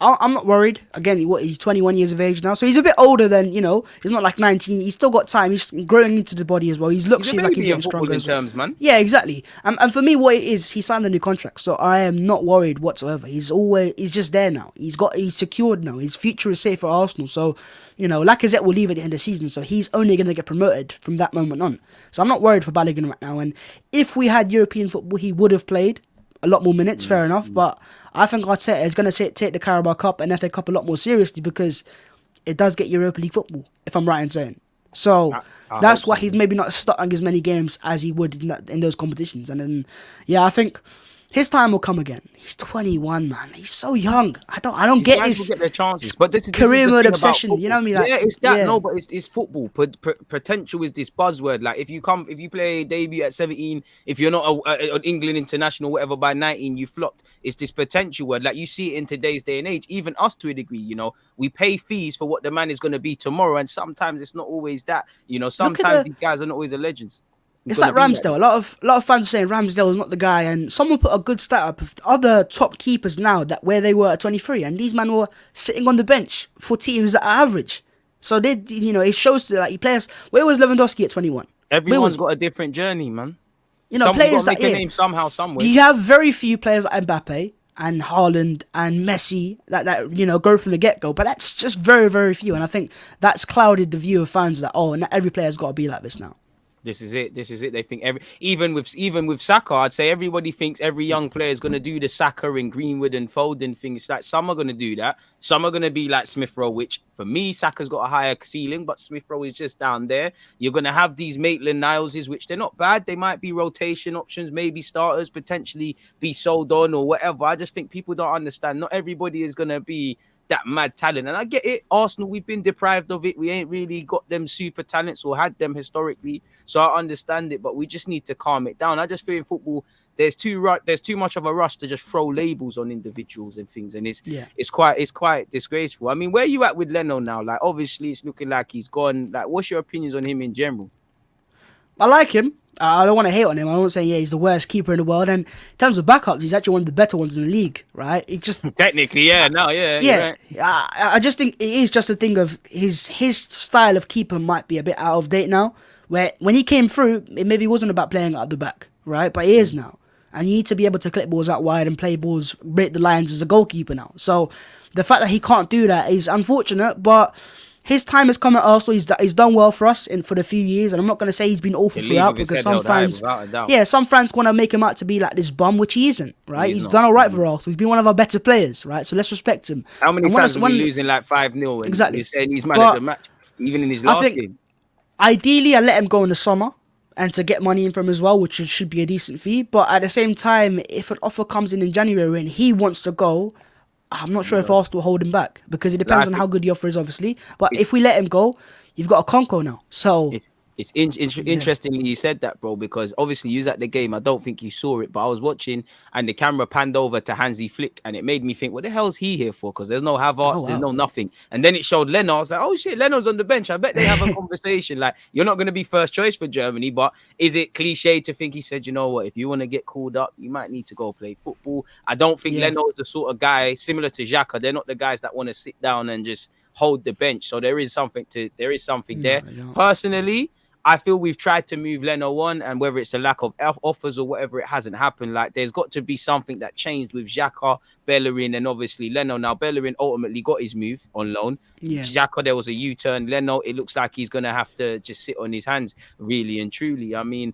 I'm not worried. Again, he's 21 years of age now, so he's a bit older than, you know, he's not like 19. He's still got time. He's growing into the body as well. He's like he's getting stronger as well. Man. Yeah, exactly. And for me, what it is, he signed a new contract, so I am not worried whatsoever. He's just there now. He's secured now. His future is safe for Arsenal. So, you know, Lacazette will leave at the end of the season, so he's only going to get promoted from that moment on. So I'm not worried for Balogun right now. And if we had European football, he would have played. a lot more minutes, fair enough. But I think Arteta is going to take the Carabao Cup and FA Cup a lot more seriously because it does get Europa League football, if I'm right in saying. So that's why he's maybe not starting as many games as he would in those competitions. And then, I think his time will come again. He's 21, man. He's so young. I don't get this. Get their chances, but this career is mode obsession. You know what I mean? Like, it's that. No, but it's football. Potential is this buzzword. Like if you play debut at 17, if you're not an England international, whatever, by 19 you flopped. It's this potential word. Like you see it in today's day and age. Even us to a degree. You know, we pay fees for what the man is going to be tomorrow, and sometimes it's not always that. You know, sometimes these guys are not always the legends. It's like Ramsdale. A lot of fans are saying Ramsdale is not the guy, and someone put a good stat up of other top keepers now that where they were at 23, and these men were sitting on the bench for teams that are average. So it shows that he plays. Where was Lewandowski at 21? Everyone's got a different journey, man. Players that make a name somehow, somewhere. You have very few players like Mbappe and Haaland and Messi that go from the get-go, but that's just very, very few, and I think that's clouded the view of fans that not every player's got to be like this now. This is it. They think even with Saka, I'd say everybody thinks every young player is going to do the Saka and Greenwood and Foden thing. It's like some are going to do that. Some are going to be like Smith Rowe, which for me, Saka's got a higher ceiling, but Smith Rowe is just down there. You're going to have these Maitland-Nileses, which they're not bad. They might be rotation options, maybe starters, potentially be sold on or whatever. I just think people don't understand. Not everybody is going to be that mad talent, and I get it. Arsenal, we've been deprived of it. We ain't really got them super talents or had them historically, so I understand it, but we just need to calm it down. I just feel in football there's too much of a rush to just throw labels on individuals and things, and it's quite disgraceful. I mean, where are you at with Leno now? Like, obviously it's looking like he's gone. Like, what's your opinions on him in general? I like him. I don't want to hate on him. I'm not saying he's the worst keeper in the world. And in terms of backups, he's actually one of the better ones in the league, right? He just technically, yeah. Right. I just think it is just a thing of his style of keeper might be a bit out of date now. Where when he came through, it maybe wasn't about playing at the back, right? But he is now, and you need to be able to clip balls out wide and play balls, break the lines as a goalkeeper now. So the fact that he can't do that is unfortunate, but his time has come at Arsenal. He's done well for us for the few years, and I'm not going to say he's been awful throughout because some fans want to make him out to be like this bum, which he isn't, right? He's done all right for Arsenal. He's been one of our better players, right? So let's respect him. How many times are we losing like 5-0? Exactly. You're saying he's man of the match, even in his last game. Ideally, I let him go in the summer and to get money in from him as well, which should be a decent fee. But at the same time, if an offer comes in January and he wants to go, I'm not sure if Arsenal will hold him back because it depends on how good the offer is, obviously. But if we let him go, you've got a Conco now. So it's interestingly you said that, bro, because obviously you was at the game. I don't think you saw it, but I was watching and the camera panned over to Hansi Flick and it made me think, what the hell is he here for? Because there's no Havertz, there's no nothing. And then it showed Leno. I was like, oh shit, Leno's on the bench. I bet they have a conversation. Like, you're not going to be first choice for Germany, but is it cliche to think he said, you know what, if you want to get called up, you might need to go play football. I don't think Leno is the sort of guy similar to XHAKA. They're not the guys that want to sit down and just hold the bench. So there is something there. Personally, I feel we've tried to move Leno on, and whether it's a lack of offers or whatever, it hasn't happened. Like, there's got to be something that changed with XHAKA, Bellerin, and obviously Leno. Now, Bellerin ultimately got his move on loan. XHAKA, there was a U-turn. Leno, it looks like he's going to have to just sit on his hands, really and truly. I mean,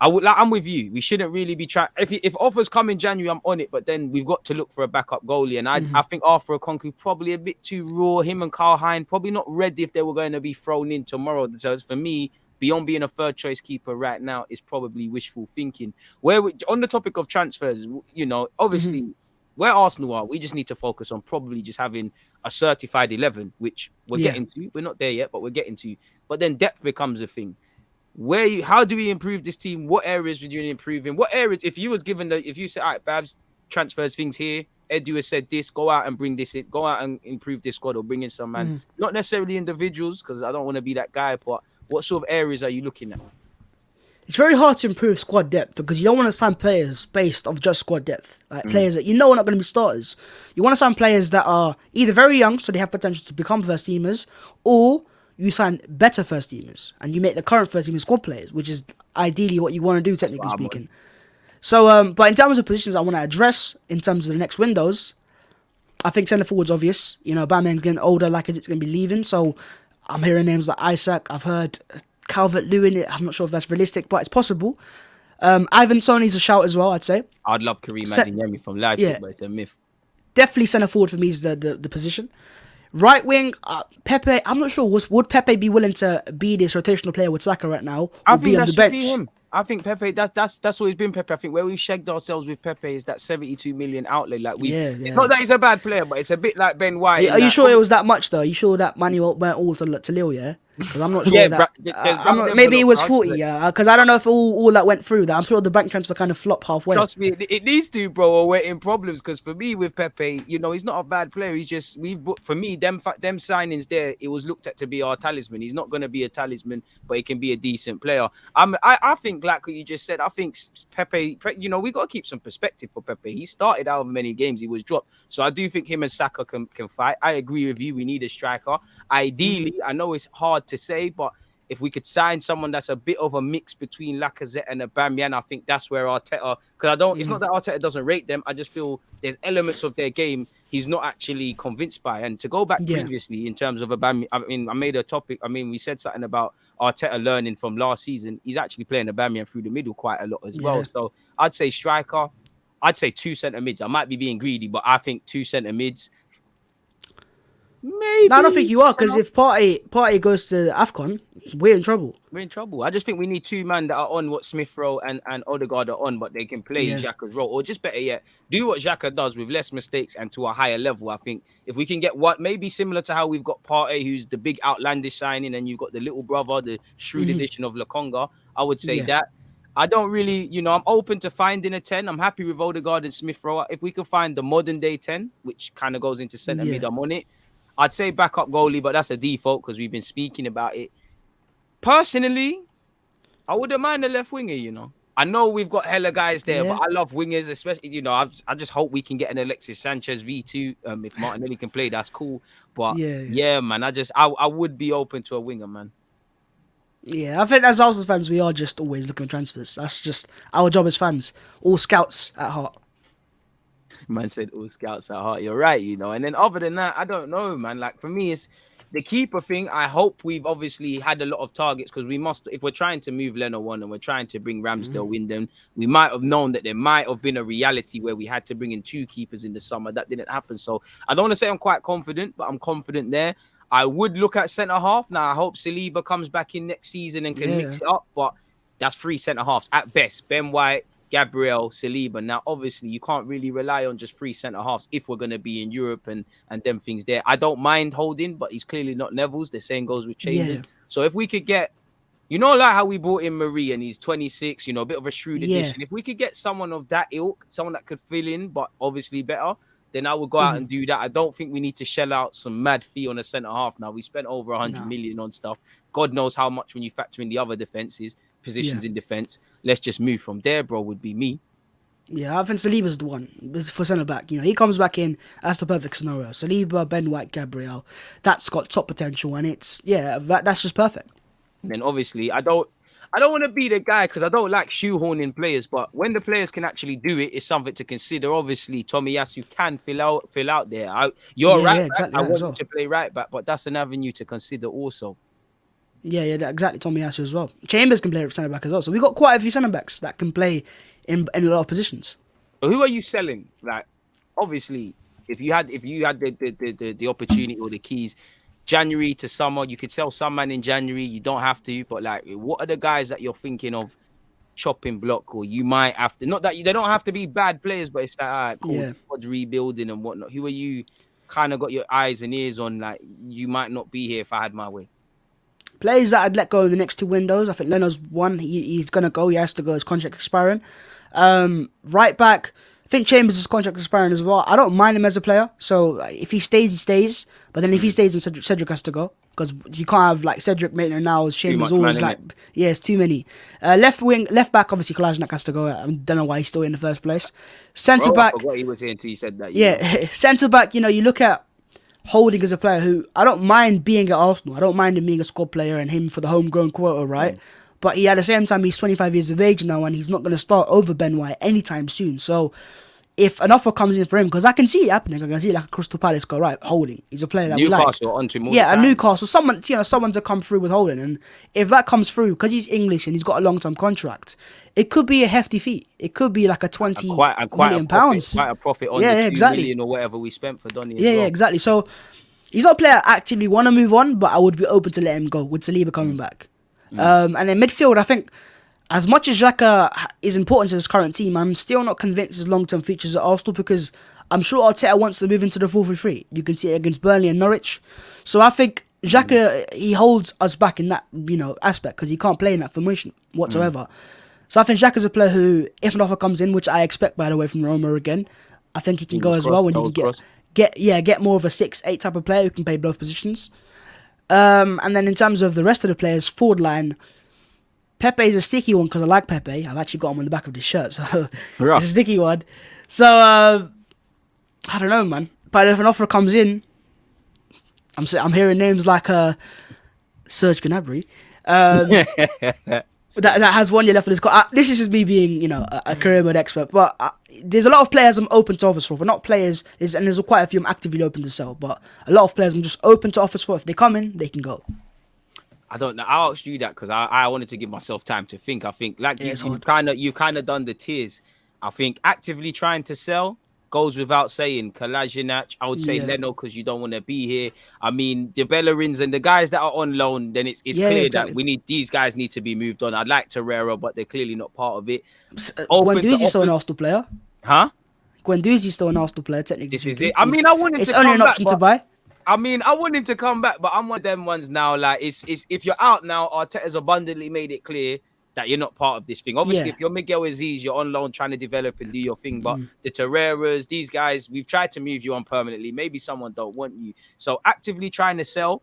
I'm with you. We shouldn't really be trying. If offers come in January, I'm on it. But then we've got to look for a backup goalie. And I think Arthur Okonkwo probably a bit too raw. Him and Carl Hein probably not ready if they were going to be thrown in tomorrow. So for me, beyond being a third choice keeper right now, is probably wishful thinking. On the topic of transfers, obviously where Arsenal are, we just need to focus on probably just having a certified 11, which we're getting to. We're not there yet, but we're getting to. But then depth becomes a thing. How do we improve this team? What areas would you improve in? What areas, if you said, all right, Babs, transfers things here, Edu has said this, go out and bring this in, go out and improve this squad or bring in some man. Not necessarily individuals, because I don't want to be that guy, but what sort of areas are you looking at? It's very hard to improve squad depth because you don't want to sign players based off just squad depth. Like players that are not going to be starters. You want to sign players that are either very young, so they have potential to become first teamers, or you sign better first teamers and you make the current first team squad players, which is ideally what you want to do, technically speaking. So, but in terms of positions I want to address in terms of the next windows, I think centre forward's obvious. Batman's getting older, like it's going to be leaving. So I'm hearing names like Isaac. I've heard Calvert-Lewin. I'm not sure if that's realistic, but it's possible. Ivan Toney's a shout as well, I'd say. I'd love Kareem Se- Adeyemi from Leipzig, yeah. but it's a myth. Definitely centre forward for me is the position. Right wing, Pepe. I'm not sure. Would Pepe be willing to be this rotational player with Saka right now, I or think be on that the should bench? be him. I think Pepe. That's always been Pepe. I think where we've shagged ourselves with Pepe is that 72 million outlay. Like it's not that he's a bad player, but it's a bit like Ben White. Are you sure it was that much though? Are you sure that money went all to Lille? Yeah, because I'm not sure Yeah, that. there's Maybe it was envelope 40. Yeah, because I don't know if all that went through. That I'm sure the bank transfer kind of flopped halfway. Trust me, it needs to, bro, or we're in problems. Because for me, with Pepe, he's not a bad player. He's just for me, them signings there, it was looked at to be our talisman. He's not going to be a talisman, but he can be a decent player. I think, like what you just said, I think Pepe, we got to keep some perspective for Pepe. He started out of many games, he was dropped. So I do think him and Saka can fight. I agree with you. We need a striker. Ideally, I know it's hard to say, but if we could sign someone that's a bit of a mix between Lacazette and Aubameyang, I think that's where Arteta. Because it's not that Arteta doesn't rate them. I just feel there's elements of their game he's not actually convinced by. And to go back previously in terms of Aubameyang, I mean, I made a topic. I mean, we said something about Arteta learning from last season. He's actually playing Aubameyang through the middle quite a lot as well. So I'd say striker. I'd say 2 centre mids. I might be being greedy, but I think 2 centre mids. Maybe. No, I don't think you are, because if Partey goes to AFCON, we're in trouble. We're in trouble. I just think we need 2 men that are on what Smith Rowe and Odegaard are on, but they can play Xhaka's role. Or just better yet, do what Xhaka does with less mistakes and to a higher level. I think if we can get what maybe similar to how we've got Partey, who's the big outlandish signing, and you've got the little brother, the shrewd edition of Lokonga, I would say that. I don't really, I'm open to finding a 10. I'm happy with Odegaard and Smith Rowe. If we can find the modern day 10, which kind of goes into centre mid, I'm on it. I'd say backup goalie, but that's a default because we've been speaking about it. Personally, I wouldn't mind a left winger, I know we've got hella guys there, but I love wingers, especially, I just hope we can get an Alexis Sanchez V2. If Martinelli can play, that's cool. But yeah, man, I would be open to a winger, man. Yeah, I think as Arsenal fans, we are just always looking at transfers. That's just our job as fans. All scouts at heart. Man said all scouts at heart. You're right, And then other than that, I don't know, man. Like for me, it's the keeper thing. I hope we've obviously had a lot of targets because we must. If we're trying to move Leno on and we're trying to bring Ramsdale Wyndham, we might have known that there might have been a reality where we had to bring in 2 keepers in the summer. That didn't happen. So I don't want to say I'm quite confident, but I'm confident there. I would look at centre half. Now I hope Saliba comes back in next season and can mix it up, but that's 3 centre halves at best. Ben White, Gabriel, Saliba. Now, obviously, you can't really rely on just 3 centre halves if we're going to be in Europe and them things there. I don't mind Holding, but he's clearly not Neville's. The same goes with Chambers. So if we could get, like how we brought in Marie and he's 26, a bit of a shrewd addition. If we could get someone of that ilk, someone that could fill in, but obviously better, then I would go out and do that. I don't think we need to shell out some mad fee on a centre half now. We spent over 100 million on stuff. God knows how much when you factor in the other positions in defence. Let's just move from there, bro, would be me. Yeah, I think Saliba's the one for centre back. He comes back in. That's the perfect scenario. Saliba, Ben White, Gabriel. That's got top potential, and that's just perfect. And then obviously, I don't want to be the guy because I don't like shoehorning players, but when the players can actually do it, it's something to consider. Obviously, Tomiyasu can fill out there. You're right. Exactly, I want him to play right back, but that's an avenue to consider also. Yeah, exactly. Tomiyasu as well. Chambers can play centre back as well. So we've got quite a few centre backs that can play in a lot of positions. But who are you selling? Like, obviously, if you had the opportunity or the keys, January to summer, you could sell some man in January. You don't have to, but like, what are the guys that you're thinking of chopping block, or you might have to? Not that they don't have to be bad players, but it's like, all right, cool, squad rebuilding and whatnot. Who are you kind of got your eyes and ears on? Like, you might not be here if I had my way. Players that I'd let go in the next 2 windows. I think Leno's one. He's gonna go. He has to go. His contract expiring. Right back. I think Chambers' contract expiring as well. I don't mind him as a player. So if he stays, he stays. But then if he stays, then Cedric has to go. Because you can't have like Cedric, Maitland, now Chambers always like... Yeah, it's too many. Left back, obviously Kolasinac has to go. I don't know why he's still in the first place. Centre back... I forgot he was here until you said that. Yeah, centre back, you look at Holding as a player who... I don't mind being at Arsenal. I don't mind him being a squad player and him for the homegrown quota, right? But at the same time, he's 25 years of age now and he's not going to start over Ben White anytime soon. So if an offer comes in for him, because I can see it happening. I can see like a Crystal Palace go, right, Holding. He's a player that we like. Newcastle onto him all the Yeah, a time. Newcastle. Someone to come through with Holding. And if that comes through, because he's English and he's got a long-term contract, it could be a hefty fee. It could be like a 20 million pounds. Quite a profit on the 2 million or whatever we spent for Donny. Yeah, exactly. So he's not a player I actively want to move on, but I would be open to let him go with Saliba coming back. And then midfield, I think, as much as XHAKA is important to this current team, I'm still not convinced his long-term features at Arsenal, because I'm sure Arteta wants to move into the 4-3-3. You can see it against Burnley and Norwich. So I think XHAKA, he holds us back in that, aspect, because he can't play in that formation whatsoever. So I think XHAKA's a player who, if an offer comes in, which I expect, by the way, from Roma again, I think he can go as well, and he can get more of a 6-8 type of player who can play both positions. And then in terms of the rest of the players, forward line, Pepe is a sticky one because I like Pepe. I've actually got him on the back of this shirt, so it's a sticky one. So I don't know, man. But if an offer comes in, I'm hearing names like Serge Gnabry, that has 1 year left on his contract. This is just me being, a career mode expert. But there's a lot of players I'm open to offers for, but not players. And there's quite a few I'm actively open to sell. But a lot of players I'm just open to offers for. If they come in, they can go. I don't know. I asked you that because I wanted to give myself time to think. I think like you kind of done the tiers. I think actively trying to sell goes without saying. Kolasinac, I would say Leno because you don't want to be here. I mean, the Bellerins and the guys that are on loan, then it's clear that these guys need to be moved on. I'd like Torreira, but they're clearly not part of it. Guendouzi's still an Arsenal player. Huh? Guendouzi's still an Arsenal player, technically. This is it. I mean, I wanted it's to only come an option back, to buy. I mean, I want him to come back, but I'm one of them ones now. Like, it's if you're out now, Arteta's abundantly made it clear that you're not part of this thing. Obviously, if you're Miguel Aziz, you're on loan trying to develop and do your thing. But the Torreiras, these guys, we've tried to move you on permanently. Maybe someone don't want you. So actively trying to sell.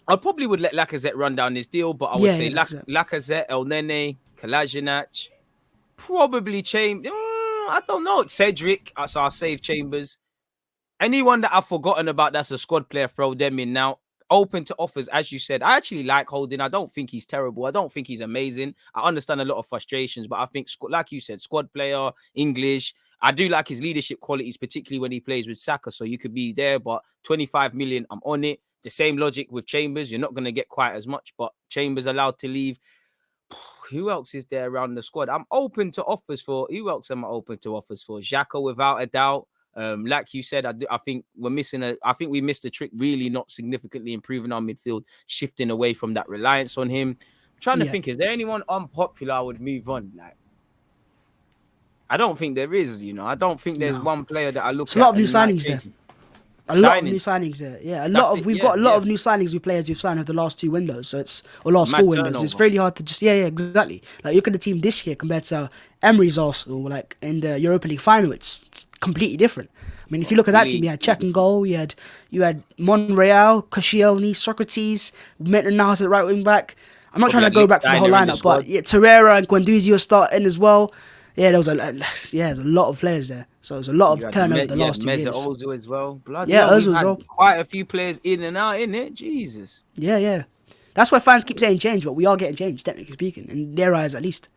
I probably would let Lacazette run down his deal, but I would say Lacazette, El Nene, Kolasinac, probably Chambers. I don't know. Cedric, so I'll save Chambers. Anyone that I've forgotten about that's a squad player, throw them in now. Open to offers, as you said. I actually like Holding. I don't think he's terrible. I don't think he's amazing. I understand a lot of frustrations, but I think, like you said, squad player, English. I do like his leadership qualities, particularly when he plays with Saka. So you could be there, but 25 million, I'm on it. The same logic with Chambers. You're not going to get quite as much, but Chambers allowed to leave. Who else is there around the squad? I'm open to offers for. Who else am I open to offers for? XHAKA, without a doubt. Like you said, I think we missed a trick, really not significantly improving our midfield, shifting away from that reliance on him. I'm trying to think, is there anyone unpopular I would move on? Like, I don't think there is, I don't think there's one player that I look at. A lot of new signings there. A lot of new signings there. Yeah, we've got a lot of new signings with players we've signed over the last 2 windows. So last 4 windows. Turnover. It's really hard to just exactly. Like, look at the team this year compared to Emery's Arsenal, like in the Europa League final, it's completely different. I mean, if you look at that team, you had Czech and goal, you had Monreal, Koscielny, Socrates, Maitland-Niles at the right wing back. I'm not trying to go back for the whole lineup, but Torreira and Guendouzi are starting as well. Yeah, there's a lot of players there. So there's a lot of turnover the last 2 years. Ozil as well. Ozil as well. Quite a few players in and out, innit? Jesus. Yeah. That's why fans keep saying change, but we are getting change, technically speaking, in their eyes at least.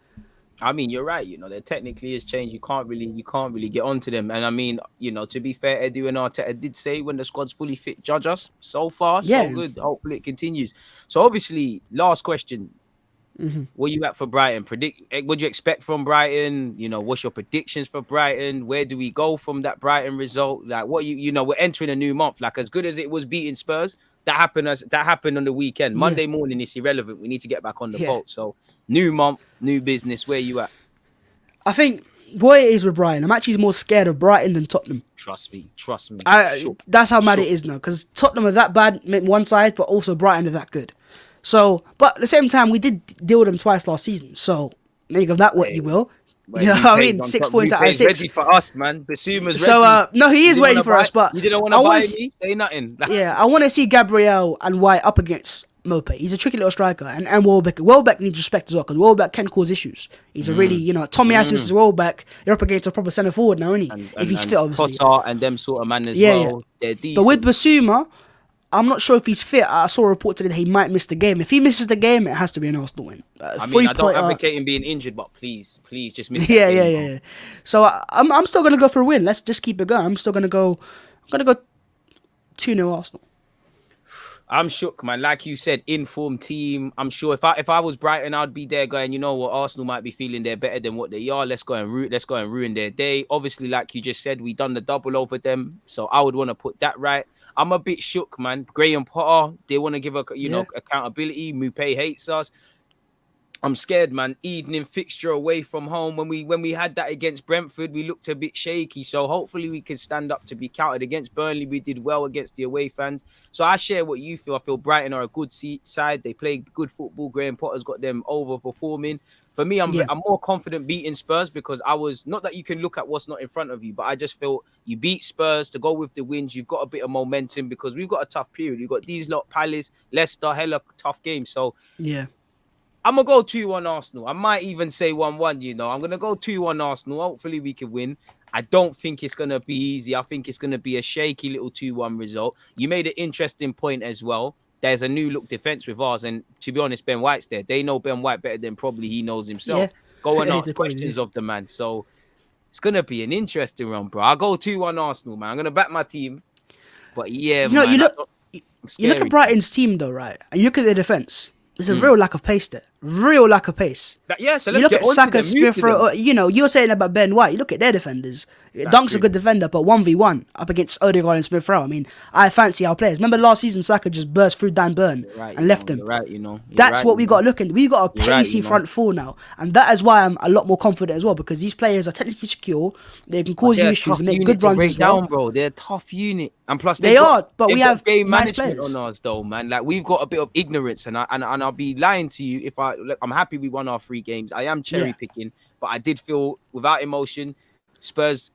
I mean, you're right. There technically is change. You can't really get onto them. And I mean, to be fair, Edu and Arteta did say when the squad's fully fit, judge us. So far, so good. Hopefully it continues. So obviously, last question. Where you at for Brighton? What do you expect from Brighton? What's your predictions for Brighton? Where do we go from that Brighton result? Like, what we're entering a new month. Like, as good as it was beating Spurs, that happened on the weekend. Monday morning is irrelevant. We need to get back on the boat. So, new month, new business. Where you at? I think what it is with Brighton, I'm actually more scared of Brighton than Tottenham. Trust me. That's how mad it is now. Because Tottenham are that bad, one side, but also Brighton are that good. So, but at the same time, we did deal with them twice last season. So, make of that what you will. You know what I mean? 6 points out of 6. Ready for us, man. Basuma's ready. No, he is ready for us, but you didn't want to buy me? Say nothing. I want to see Gabriel and White up against Mope. He's a tricky little striker. And Welbeck. Welbeck needs respect as well, because Welbeck can cause issues. He's a really, Tommy Atkins is Welbeck. You're up against a proper centre forward now, isn't he? If he's fit, obviously. Kossar and them sort of man as well. Yeah. But with Basuma, I'm not sure if he's fit. I saw a report today that he might miss the game. If he misses the game, it has to be an Arsenal win. I mean, I don't advocate him being injured, but please just miss that game. Yeah. So I'm still gonna go for a win. Let's just keep it going. I'm gonna go 2-0 Arsenal. I'm shook, man. Like you said, informed team. I'm sure if I was Brighton, I'd be there going, you know what, Arsenal might be feeling they're better than what they are. Let's go and ruin their day. Obviously, like you just said, we done the double over them, so I would want to put that right. I'm a bit shook, man. Graham Potter, they want to give accountability. Mupé hates us. I'm scared, man. Evening fixture away from home. When we had that against Brentford, we looked a bit shaky. So hopefully we can stand up to be counted. Against Burnley, we did well against the away fans. So I share what you feel. I feel Brighton are a good side. They play good football. Graham Potter's got them overperforming. For me, I'm more confident beating Spurs because I was, not that you can look at what's not in front of you, but I just feel you beat Spurs to go with the wins. You've got a bit of momentum because we've got a tough period. We've got these lot, Palace, Leicester, hella tough games. So yeah. I'm going to go 2-1 Arsenal. I might even say 1-1, you know. I'm going to go 2-1 Arsenal. Hopefully we can win. I don't think it's going to be easy. I think it's going to be a shaky little 2-1 result. You made an interesting point as well. There's a new look defense with ours. And to be honest, Ben White's there. They know Ben White better than probably he knows himself. Yeah. Go and ask questions of the man. So it's going to be an interesting run, bro. I'll go 2-1 Arsenal, man. I'm going to back my team. But yeah, you know, man. You look at Brighton's team, though, right? And you look at their defense. There's a real lack of pace there. Real lack of pace. So let's you look at Saka, Smith Rowe. You know, you're saying about Ben White. You look at their defenders. Dunk's a good defender, but 1v1 up against Odegaard and Smith Rowe. I mean, I fancy our players. Remember last season, Saka just burst through Dan Burn and left him. That's what we got looking. We got a pacey front four now, and that is why I'm a lot more confident as well because these players are technically secure. They can cause you issues and make good runs as well. Bro, they're a tough unit, and plus they are. But we have game nice management players on us, though, man. Like we've got a bit of ignorance, and I'll be lying to you if I'm happy we won our 3 games. I am cherry picking, but I did feel without emotion. Spurs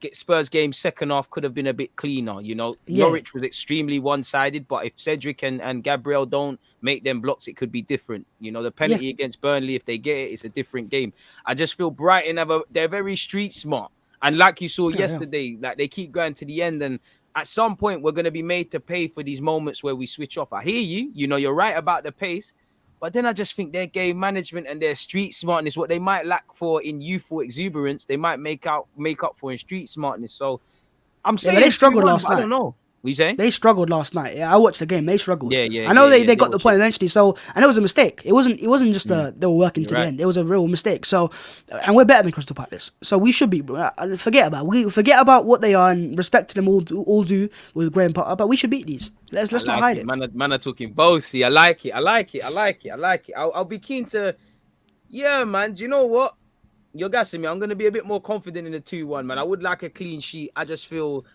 game second half could have been a bit cleaner, you know. Norwich was extremely one-sided, but if Cedric and Gabriel don't make them blocks, it could be different. You know, the penalty against Burnley, if they get it, it's a different game. I just feel Brighton they're very street smart. And like you saw yesterday, like they keep going to the end, and at some point we're going to be made to pay for these moments where we switch off. I hear you, you know, you're right about the pace. But then I just think their game management and their street smartness, what they might lack for in youthful exuberance, they might make up for in street smartness. So I'm saying they struggled last night. I don't know. We say they struggled last night. Yeah, I watched the game. They struggled. Yeah. I know they got the point eventually. So, and it was a mistake. It wasn't just they were working to the end. It was a real mistake. So, and we're better than Crystal Palace. So we should be. Forget about what they are and respect to them all do with Graham Potter. But we should beat these. Let's not hide it. Man are talking bossy. I like it. I'll be keen to. Yeah, man. Do you know what? You're gassing me. I'm gonna be a bit more confident in the 2-1, man. I would like a clean sheet. I just feel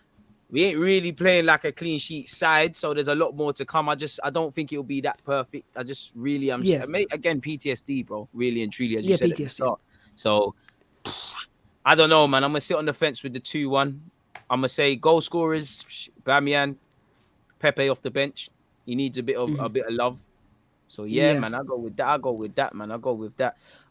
we ain't really playing like a clean sheet side, so there's a lot more to come. I don't think it'll be that perfect. I just really again PTSD, bro. Really and truly, as you said PTSD. At the start. So I don't know, man. I'm gonna sit on the fence with the 2-1. I'm gonna say goal scorers: Bamian, Pepe off the bench. He needs a bit of love. So man, I'll go with that, man.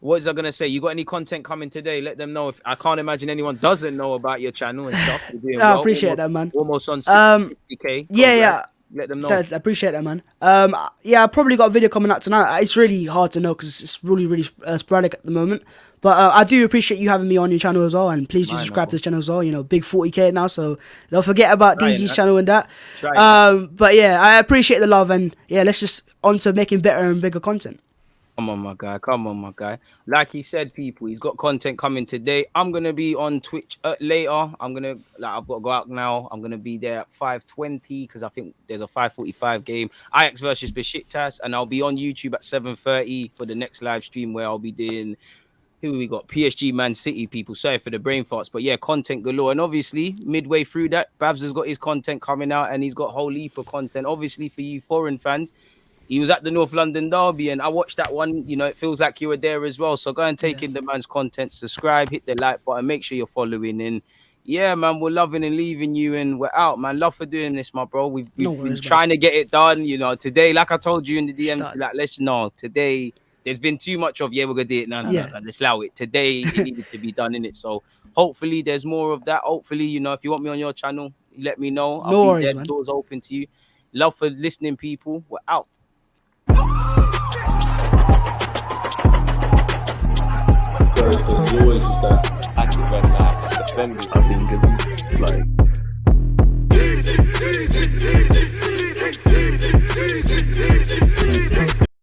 What is I gonna say? You got any content coming today? Let them know. If I can't imagine anyone doesn't know about your channel and stuff. I appreciate that, man. Almost on 60K. Yeah. Let them know. I appreciate that, man. I probably got a video coming out tonight. It's really hard to know because it's really sporadic at the moment. But I do appreciate you having me on your channel as well, and please do subscribe to the channel as well. You know, big 40K now, so don't forget about DZ's channel and that. But yeah, I appreciate the love, and yeah, let's just on to making better and bigger content. Come on, my guy. Like he said, people, he's got content coming today. I'm gonna be on Twitch later. I've got to go out now. I'm gonna be there at 5:20 because I think there's a 5:45 game, Ajax versus Besiktas, and I'll be on YouTube at 7:30 for the next live stream where I'll be doing. Who we got? PSG, Man City, people. Sorry for the brain farts, but yeah, content galore. And obviously, midway through that, Babs has got his content coming out, and he's got a whole heap of content. Obviously, for you foreign fans, he was at the North London Derby, and I watched that one. You know, it feels like you were there as well. So go and take in the man's content. Subscribe, hit the like button, make sure you're following. And yeah, man, we're loving and leaving you, and we're out, man. Love for doing this, my bro. We've been trying to get it done. You know, today, like I told you in the DMs, like let's know today. There's been too much of, we're going to do it. No, let's allow it. Today, it needed to be done, innit? So, hopefully, there's more of that. Hopefully, you know, if you want me on your channel, let me know. I'll be there, doors open to you. Love for listening, people. We're out. There's always just that active red flag defenders. I think it's like